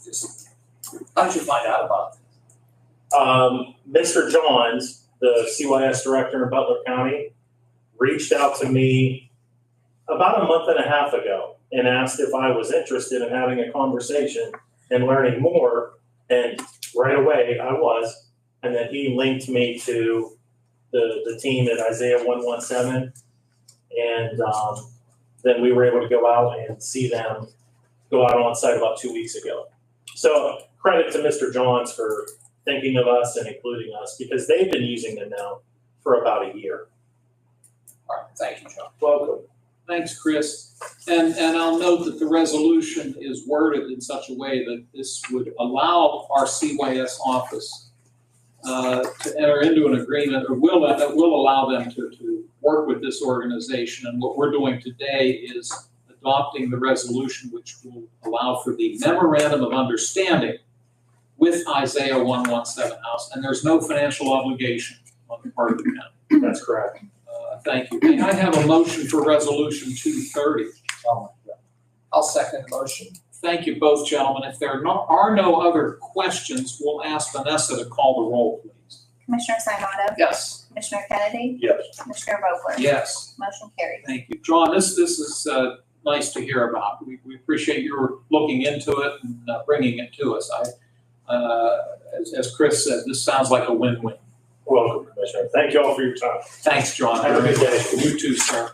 F: How did you find out about it?
M: Mr. Johns, the CYS director in Butler County, reached out to me about a month and a half ago and asked if I was interested in having a conversation and learning more. And right away I was. And then he linked me to the team at Isaiah 117. And then we were able to go out and see them go out on site about 2 weeks ago. So credit to Mr. Johns for thinking of us and including us because they've been using them now for about a year.
F: All right, thank you, John.
M: Welcome.
A: Thanks, Chris. And I'll note that the resolution is worded in such a way that this would allow our CYS office to enter into an agreement, or will allow them to work with this organization. And what we're doing today is adopting the resolution which will allow for the memorandum of understanding with Isaiah 117 House, and there's no financial obligation on the part of the county.
M: That's correct.
A: Thank you. May I have a motion for resolution 230?
F: I'll second the motion.
A: Thank you both, gentlemen. If there are no other questions, we'll ask Vanessa to call the roll, please.
C: Commissioner Sinata?
F: Yes.
C: Commissioner Kennedy?
M: Yes.
C: Commissioner Vogler?
A: Yes.
C: Motion carries.
A: Thank you. John, this is nice to hear about. We appreciate your looking into it and bringing it to us. As Chris said, this sounds like a win-win.
M: Welcome, Commissioner. Thank you all for your time.
A: Thanks, John.
M: Have a good day.
A: You too, sir.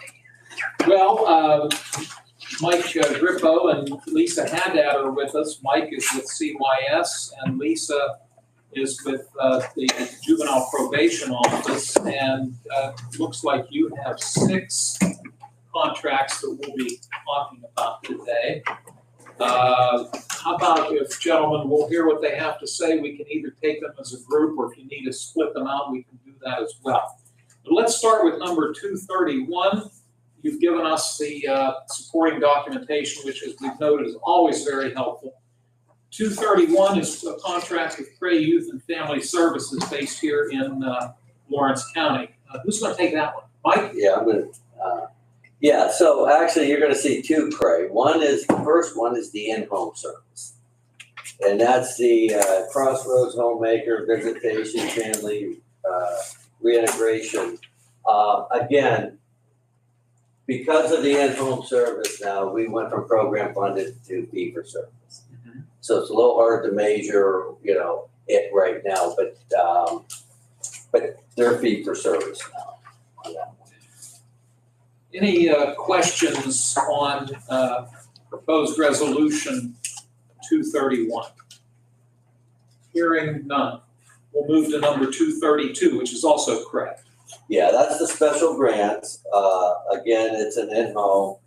A: Well, Mike Grippo and Lisa Haddad are with us. Mike is with CYS and Lisa is with the Juvenile Probation Office. And looks like you have 6 contracts that we'll be talking about today. How about if, gentlemen, we'll hear what they have to say. We can either take them as a group, or if you need to split them out, we can do that as well. But let's start with number 231. You've given us the supporting documentation, which, as we've noted, is always very helpful. 231 is a contract with Cray Youth and Family Services based here in Lawrence County. Who's going to take that one? Mike?
L: Yeah, I'm gonna, so actually you're gonna see 2, Craig. The first one is the in-home service. And that's the Crossroads Homemaker Visitation Family Reintegration. Again, because of the in-home service now, we went from program funded to fee for service.
A: Mm-hmm.
L: So it's a little hard to measure, it right now, but they're fee for service now on that one.
A: Any questions on proposed resolution 231? Hearing none. We'll move to number 232, which is also correct.
L: Yeah, that's the special grants. Again, it's an in-home.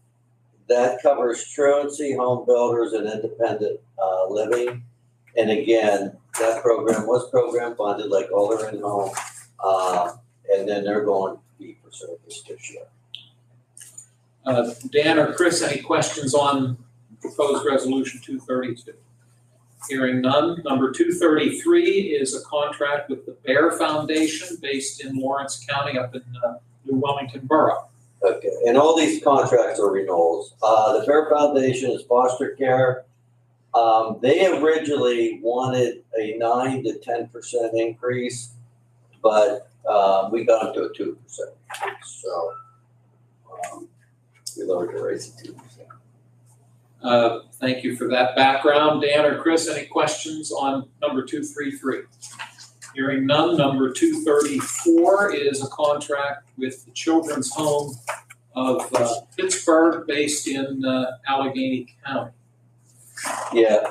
L: That covers truancy, home builders, and independent living. And again, that program was program funded like all their in-home. And then they're going fee for service this year.
A: Dan or Chris, any questions on proposed resolution 232? Hearing none. Number 233 is a contract with the Bear Foundation based in Lawrence County up in New Wellington Borough.
L: Okay, and all these contracts are renewals. The Bear Foundation is foster care. They originally wanted a 9 to 10% increase, but we got them to a 2%. So we lowered the rates to 2%.
A: Thank you for that background. Dan or Chris, any questions on number 233? Hearing none. Number 234 is a contract with the Children's Home of Pittsburgh based in Allegheny County.
L: Yeah,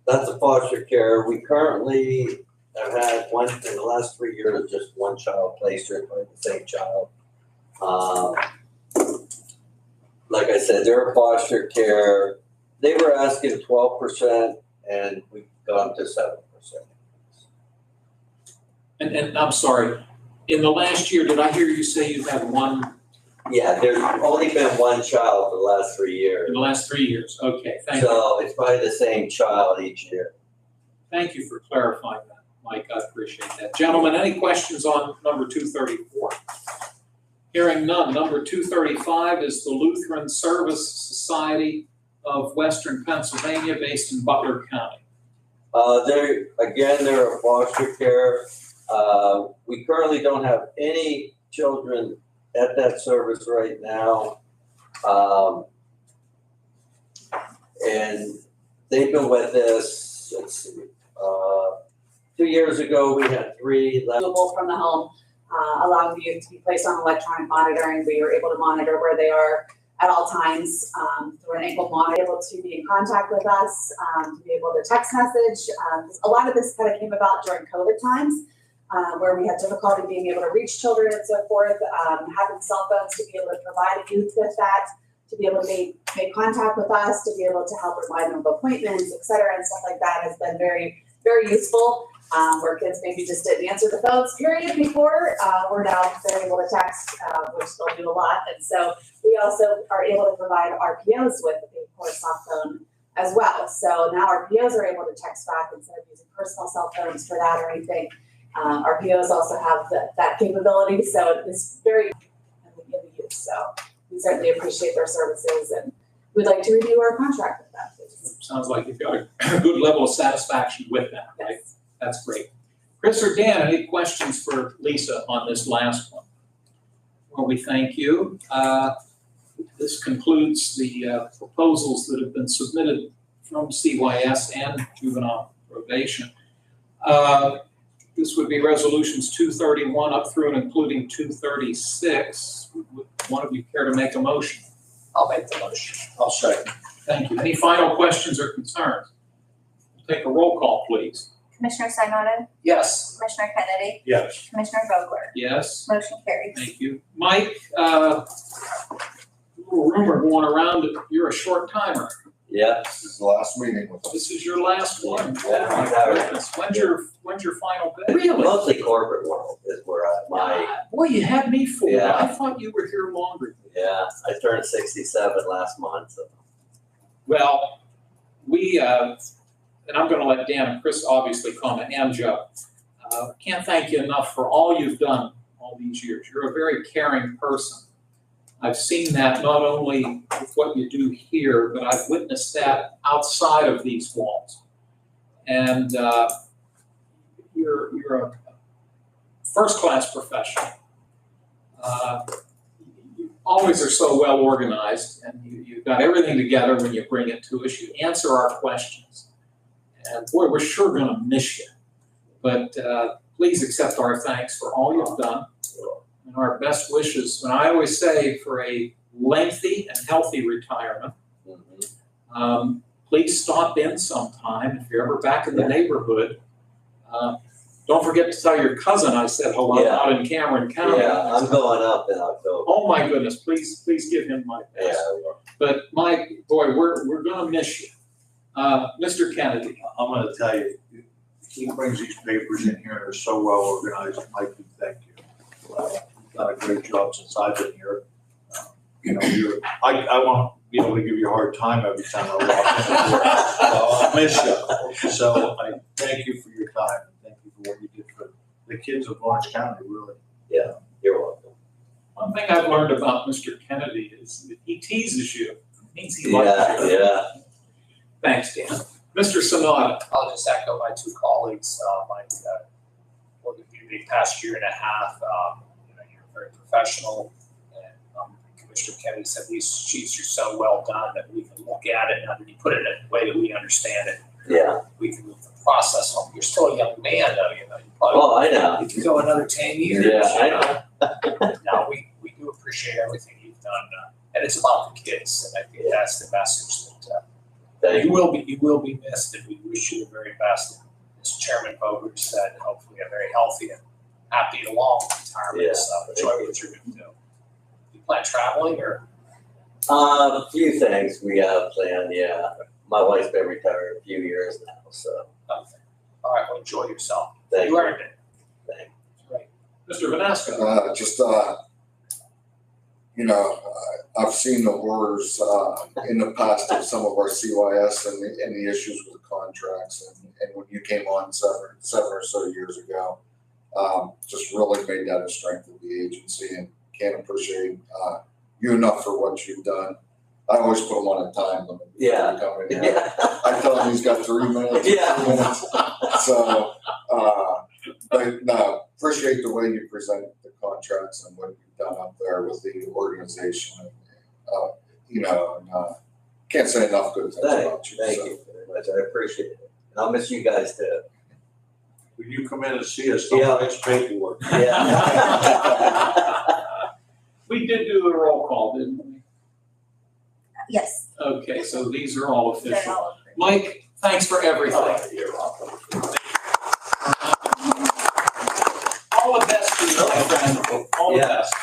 L: that's a foster care. We currently have had one, in the last 3 years, just one child placed here by the same child. Like I said, they're a foster care. They were asking 12% and we've gone to 7%.
A: And I'm sorry, in the last year, did I hear you say you had one
L: Yeah, there's only been one child for the last 3 years.
A: in the last 3 years? Okay, thank you.
L: So it's probably the same child each year.
A: Thank you for clarifying that, Mike. I appreciate that. Gentlemen, any questions on number 234? Hearing none. Number 235 is the Lutheran Service Society of Western Pennsylvania based in Butler County.
L: They're a foster care. We currently don't have any children at that service right now. And they've been with us, let's see, 2 years ago, we had 3 left.
B: From the home, allowing youth to be placed on electronic monitoring. We were able to monitor where they are at all times through an ankle monitor, able to be in contact with us, to be able to text message. A lot of this kind of came about during COVID times, where we had difficulty being able to reach children and so forth, having cell phones to be able to provide youth with that, to be able to make contact with us, to be able to help remind them of appointments, et cetera, and stuff like that has been very, very useful. Where kids maybe just didn't answer the phones, period, before, we're now they're able to text, which they'll do a lot. And so we also are able to provide RPOs with a soft phone as well. So now RPOs are able to text back instead of using personal cell phones for that or anything. RPOs also have that capability, so it's very in the use. So we certainly appreciate their services, and we'd like to renew our contract with them.
A: Sounds like you've got a good level of satisfaction with that, right?
B: Yes.
A: That's great. Chris or Dan, any questions for Lisa on this last one? Well, we thank you. This concludes the proposals that have been submitted from CYS and juvenile probation. This would be resolutions 231 up through and including 236. Would one of you care to make a motion?
F: I'll make the motion. I'll second.
A: Thank you. Any final questions or concerns? We'll take a roll call, please.
C: Commissioner Sinata,
F: Yes.
C: Commissioner Kennedy,
M: Yes.
C: Commissioner Vogler,
A: Yes.
C: motion carries.
A: Thank you. Mike, little rumor going around that you're a short timer.
L: Yeah.
G: This is the last meeting with us.
A: This is your last one.
L: Yeah.
A: Oh my goodness. When's your final day? Really?
L: Mostly corporate world is where
A: Boy, you had me fooled.
L: Yeah.
A: I thought you were here longer.
L: yeah, I turned 67 last month. So.
A: Well, we, and I'm going to let Dan and Chris obviously comment, and Joe. Can't thank you enough for all you've done all these years. You're a very caring person. I've seen that not only with what you do here, but I've witnessed that outside of these walls. And you're a first-class professional. You always are so well organized, and you've got everything together when you bring it to us. You answer our questions. And boy, we're sure going to miss you. But please accept our thanks for all you've done and our best wishes. And I always say for a lengthy and healthy retirement, please stop in sometime if you're ever back in the neighborhood. Don't forget to tell your cousin I said hello
L: Yeah.
A: out in Cameron County.
L: Yeah, I'm going up in October.
A: Oh my goodness, please give him my
L: Yeah,
A: best. But Mike, boy, we're gonna miss you. Mr. Kennedy.
E: I'm gonna tell you, he brings these papers in here, they're so well organized, Mike, thank you. You've done a great job since I've been here. You know, I won't be able to give you a hard time every time I walk in. I'll miss you. So I thank you for your time, and thank you for what you did for the kids of Orange County, really.
L: you're welcome.
A: One thing I've learned about Mr. Kennedy is that he teases you. It means he likes you.
L: Yeah.
A: Thanks, Dan. Mr. Sanada.
F: I'll just echo my two colleagues, Mike, for the past year and a half, you're very professional. And Commissioner Kennedy said these sheets are so well done that we can look at it and you put it in a way that we understand it.
L: Yeah.
F: We can move the process on. You're still a young man though, you probably.
L: Oh, I know.
F: You can go another 10 years.
L: Yeah, I know.
F: No, we do appreciate everything you've done, and it's about the kids, and I think that's the message that you will be missed, and we wish you the very best. As Chairman Vogler said, hopefully a very healthy and happy and long retirement.
L: Yeah,
F: So enjoy what you're going to do. You plan traveling or?
L: A few things we have planned, yeah. My wife's been retired a few years now, so
F: Okay. All right, well, enjoy yourself.
L: thank
F: You
L: you.
F: earned it.
L: Thank
F: Great.
A: Mr. Vanasco.
G: I've seen the horrors in the past of some of our CYS and the issues with the contracts. And when you came on seven or so years ago, just really made that a strength of the agency, and can't appreciate you enough for what you've done. I always put him on a time limit.
L: Yeah.
G: Before we come in
L: you.
G: here. I tell him he's got 3 minutes.
L: Yeah.
G: 2 minutes. So, but no, appreciate the way you present the contracts and what you've done up there with the organization. Can't say enough good things about you.
L: Thank
G: so.
L: you very much. I appreciate it. And I'll miss you guys too.
E: When you come in and see us, don't fix paperwork.
L: Yeah.
A: We did do a roll call, didn't we?
C: Yes.
A: Okay, so these are all
C: They're
A: official.
C: all approved.
A: Mike, thanks for everything.
L: You're welcome.
A: All the best to you, my friend. All the
L: Yeah.
A: best.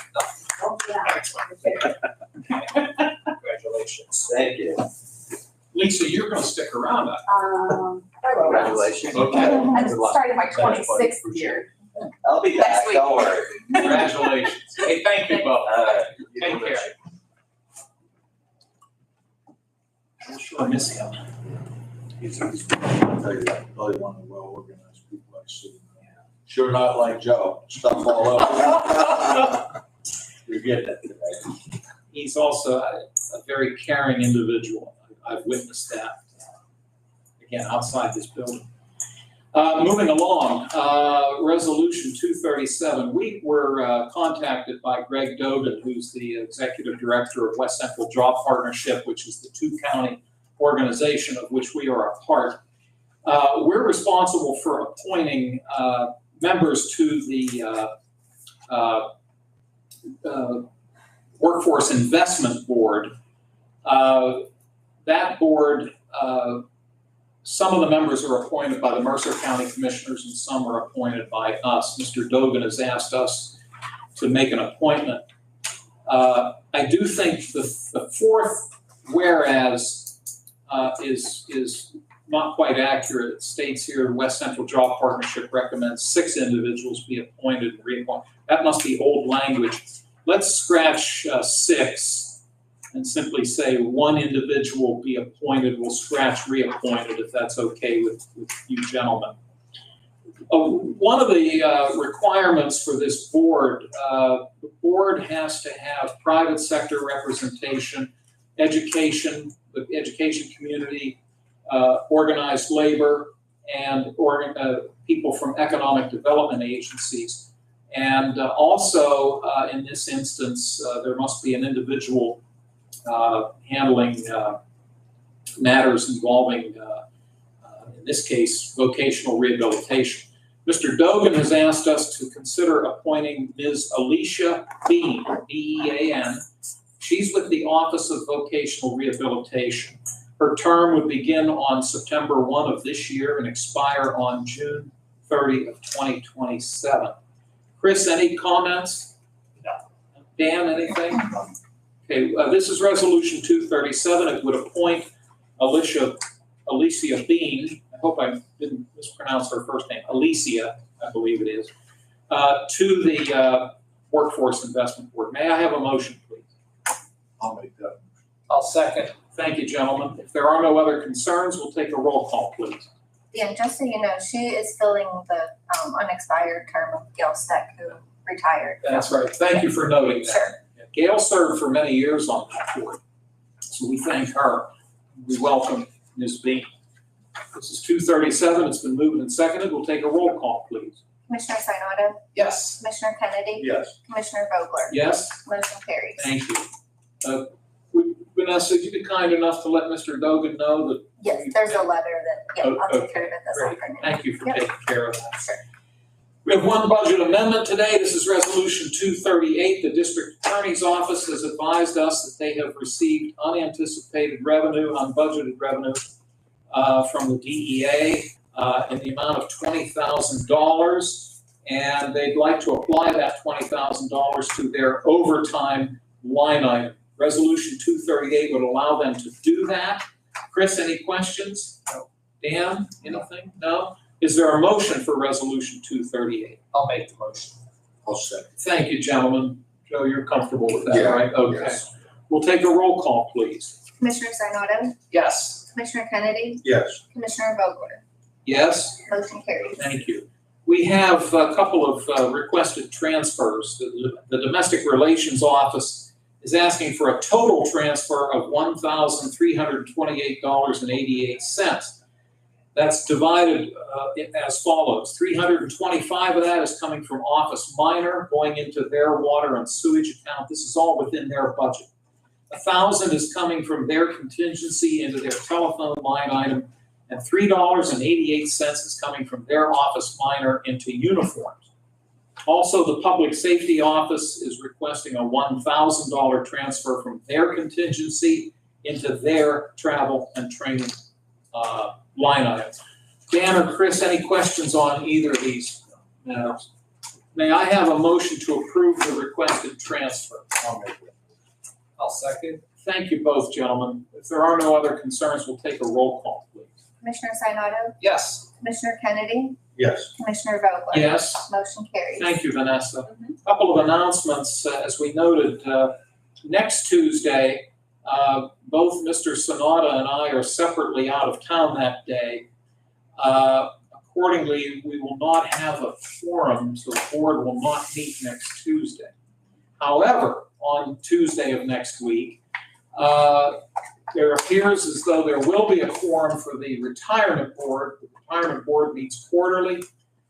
F: Congratulations.
L: Thank you.
A: Lisa, you're gonna stick around.
L: Congratulations.
A: Okay.
C: I'm starting my 26th year.
L: I'll be
C: Next
L: back,
C: week.
L: don't worry.
A: Congratulations. Hey, thank you both.
L: All right.
A: Take care. We'll sure miss him.
E: He's I'll tell you, probably one of the well-organized people I've seen. Sure not like Joe, stuff all over. You're getting it today.
A: He's also a very caring individual. I've witnessed that, again, outside this building. Moving along, Resolution 237. We were contacted by Greg Dogan, who's the Executive Director of West Central Job Partnership, which is the two-county organization of which we are a part. We're responsible for appointing members to the Workforce Investment Board. That board, some of the members are appointed by the Mercer County Commissioners and some are appointed by us. Mr. Dogan has asked us to make an appointment. I do think the fourth whereas is not quite accurate. It states here, West Central Job Partnership recommends 6 individuals be appointed and reappointed. That must be old language. Let's scratch 6 and simply say 1 individual be appointed. We'll scratch reappointed if that's okay with you gentlemen. One of the requirements for this board, the board has to have private sector representation, education, the education community, organized labor, and people from economic development agencies. And also, in this instance, there must be an individual handling matters involving, in this case, vocational rehabilitation. Mr. Dogan has asked us to consider appointing Ms. Alicia Bean, B-E-A-N. She's with the Office of Vocational Rehabilitation. Her term would begin on September 1 of this year and expire on June 30 of 2027. Chris, any comments?
F: No.
A: Dan, anything? Okay, this is Resolution 237. It would appoint Alicia Bean, I hope I didn't mispronounce her first name, Alicia, I believe it is, to the Workforce Investment Board. May I have a motion, please?
E: I'll make that.
F: I'll second.
A: Thank you, gentlemen. If there are no other concerns, we'll take a roll call, please.
C: Yeah, just so you know, she is filling the unexpired term of Gail Steck, who retired.
A: That's right. Thank you for noting that.
C: Sure.
A: Gail served for many years on that board, so we thank her. We welcome Ms. Bean. This is 237. It's been moved and seconded. We'll take a roll call, please.
C: Commissioner Sinata,
F: Yes.
C: Commissioner Kennedy,
E: Yes.
C: Commissioner Vogler,
A: Yes?
C: motion carries.
A: Thank you. Vanessa, you'd be kind enough to let Mr. Dogan know that.
C: Yes, there's a letter that, yeah, I'll
A: Okay,
C: take care of it this
A: great.
C: afternoon.
A: Thank you for
C: Yep.
A: taking care of that.
C: Sure.
A: We have one budget amendment today. This is Resolution 238. The District Attorney's Office has advised us that they have received unanticipated revenue, unbudgeted revenue from the DEA in the amount of $20,000. And they'd like to apply that $20,000 to their overtime line item. Resolution 238 would allow them to do that. Chris, any questions? No. Dan, anything? No? Is there a motion for Resolution 238?
F: I'll make the motion.
E: I'll second.
A: Thank you, gentlemen. Joe, you're comfortable with that,
D: Yeah,
A: right? Okay.
D: yes.
A: We'll take a roll call, please.
C: Commissioner Sinata,
F: Yes.
C: Commissioner Kennedy,
E: Yes.
C: Commissioner Vogler,
A: Yes?
C: motion carries.
A: Thank you. We have a couple of requested transfers. The Domestic Relations Office is asking for a total transfer of $1,328.88. That's divided as follows. $325 of that is coming from Office Minor, going into their water and sewage account. This is all within their budget. $1,000 is coming from their contingency into their telephone line item, and $3.88 is coming from their Office Minor into uniforms. Also, the Public Safety Office is requesting a $1,000 transfer from their contingency into their travel and training line items. Dan or Chris, any questions on either of these matters? May I have a motion to approve the requested transfer?
E: I'll make it.
F: I'll second.
A: Thank you both, gentlemen. If there are no other concerns, we'll take a roll call, please.
C: Commissioner Sinata,
F: Yes.
C: Commissioner Kennedy,
E: Yes.
C: Commissioner Vogler.
A: Yes?
C: Motion carries.
A: Thank you, Vanessa. Couple of announcements, as we noted, next Tuesday, both Mr. Sonata and I are separately out of town that day. Accordingly, we will not have a forum, so the board will not meet next Tuesday. However, on Tuesday of next week, there appears as though there will be a quorum for the retirement board. The retirement board meets quarterly.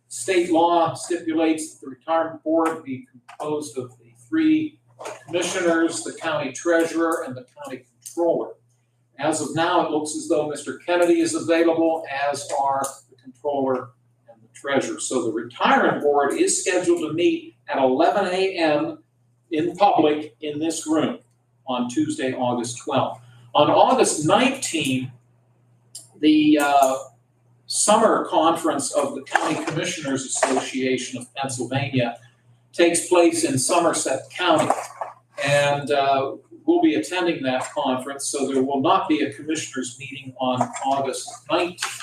A: State law stipulates that the retirement board be composed of the 3 commissioners, the county treasurer, and the county controller. As of now, it looks as though Mr. Kennedy is available, as are the controller and the treasurer. So the retirement board is scheduled to meet at 11 a.m. in public in this room on Tuesday, August 12th. On August 19th, the summer conference of the County Commissioners Association of Pennsylvania takes place in Somerset County. And we'll be attending that conference, so there will not be a commissioners meeting on August 19th.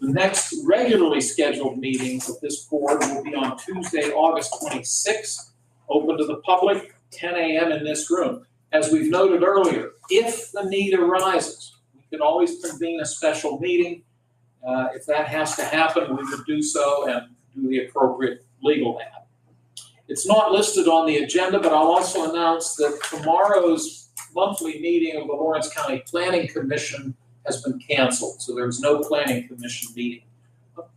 A: The next regularly scheduled meeting of this board will be on Tuesday, August 26th, open to the public, 10 a.m. in this room. As we've noted earlier, if the need arises, we can always convene a special meeting. If that has to happen, we would do so and do the appropriate legal ad. It's not listed on the agenda, but I'll also announce that tomorrow's monthly meeting of the Lawrence County Planning Commission has been canceled, so there's no Planning Commission meeting.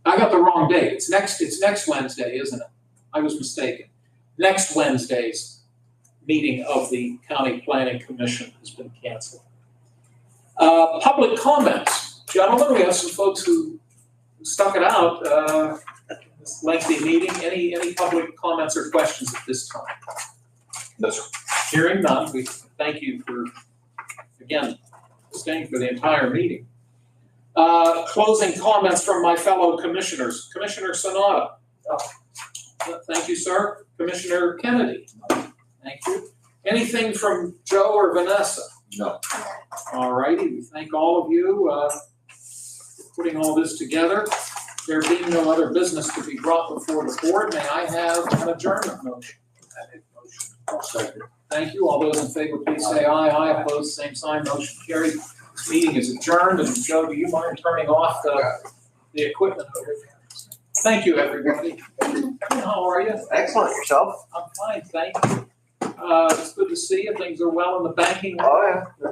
A: I got the wrong date. It's next Wednesday, isn't it? I was mistaken. Next Wednesday's meeting of the County Planning Commission has been canceled. Public comments. Gentlemen, we have some folks who stuck it out. This lengthy meeting. Any public comments or questions at this time?
E: No, sir.
A: Hearing none, we thank you for, again, staying for the entire meeting. Closing comments from my fellow commissioners. Commissioner Sanada. Thank you, sir. Commissioner Kennedy. Thank you. Anything from Joe or Vanessa?
E: No.
A: All righty, we thank all of you for putting all this together. There being no other business to be brought before the board, may I have an adjournment motion?
E: I'll second.
A: Thank you. All those in favor, please say aye. Aye. Opposed, same sign. Motion carried. This meeting is adjourned. And Joe, do you mind turning off the equipment over there? Thank you, everybody. How are you?
N: Excellent, yourself?
A: I'm fine, thank you. It's good to see you. Things are well in the banking.
N: Oh, yeah.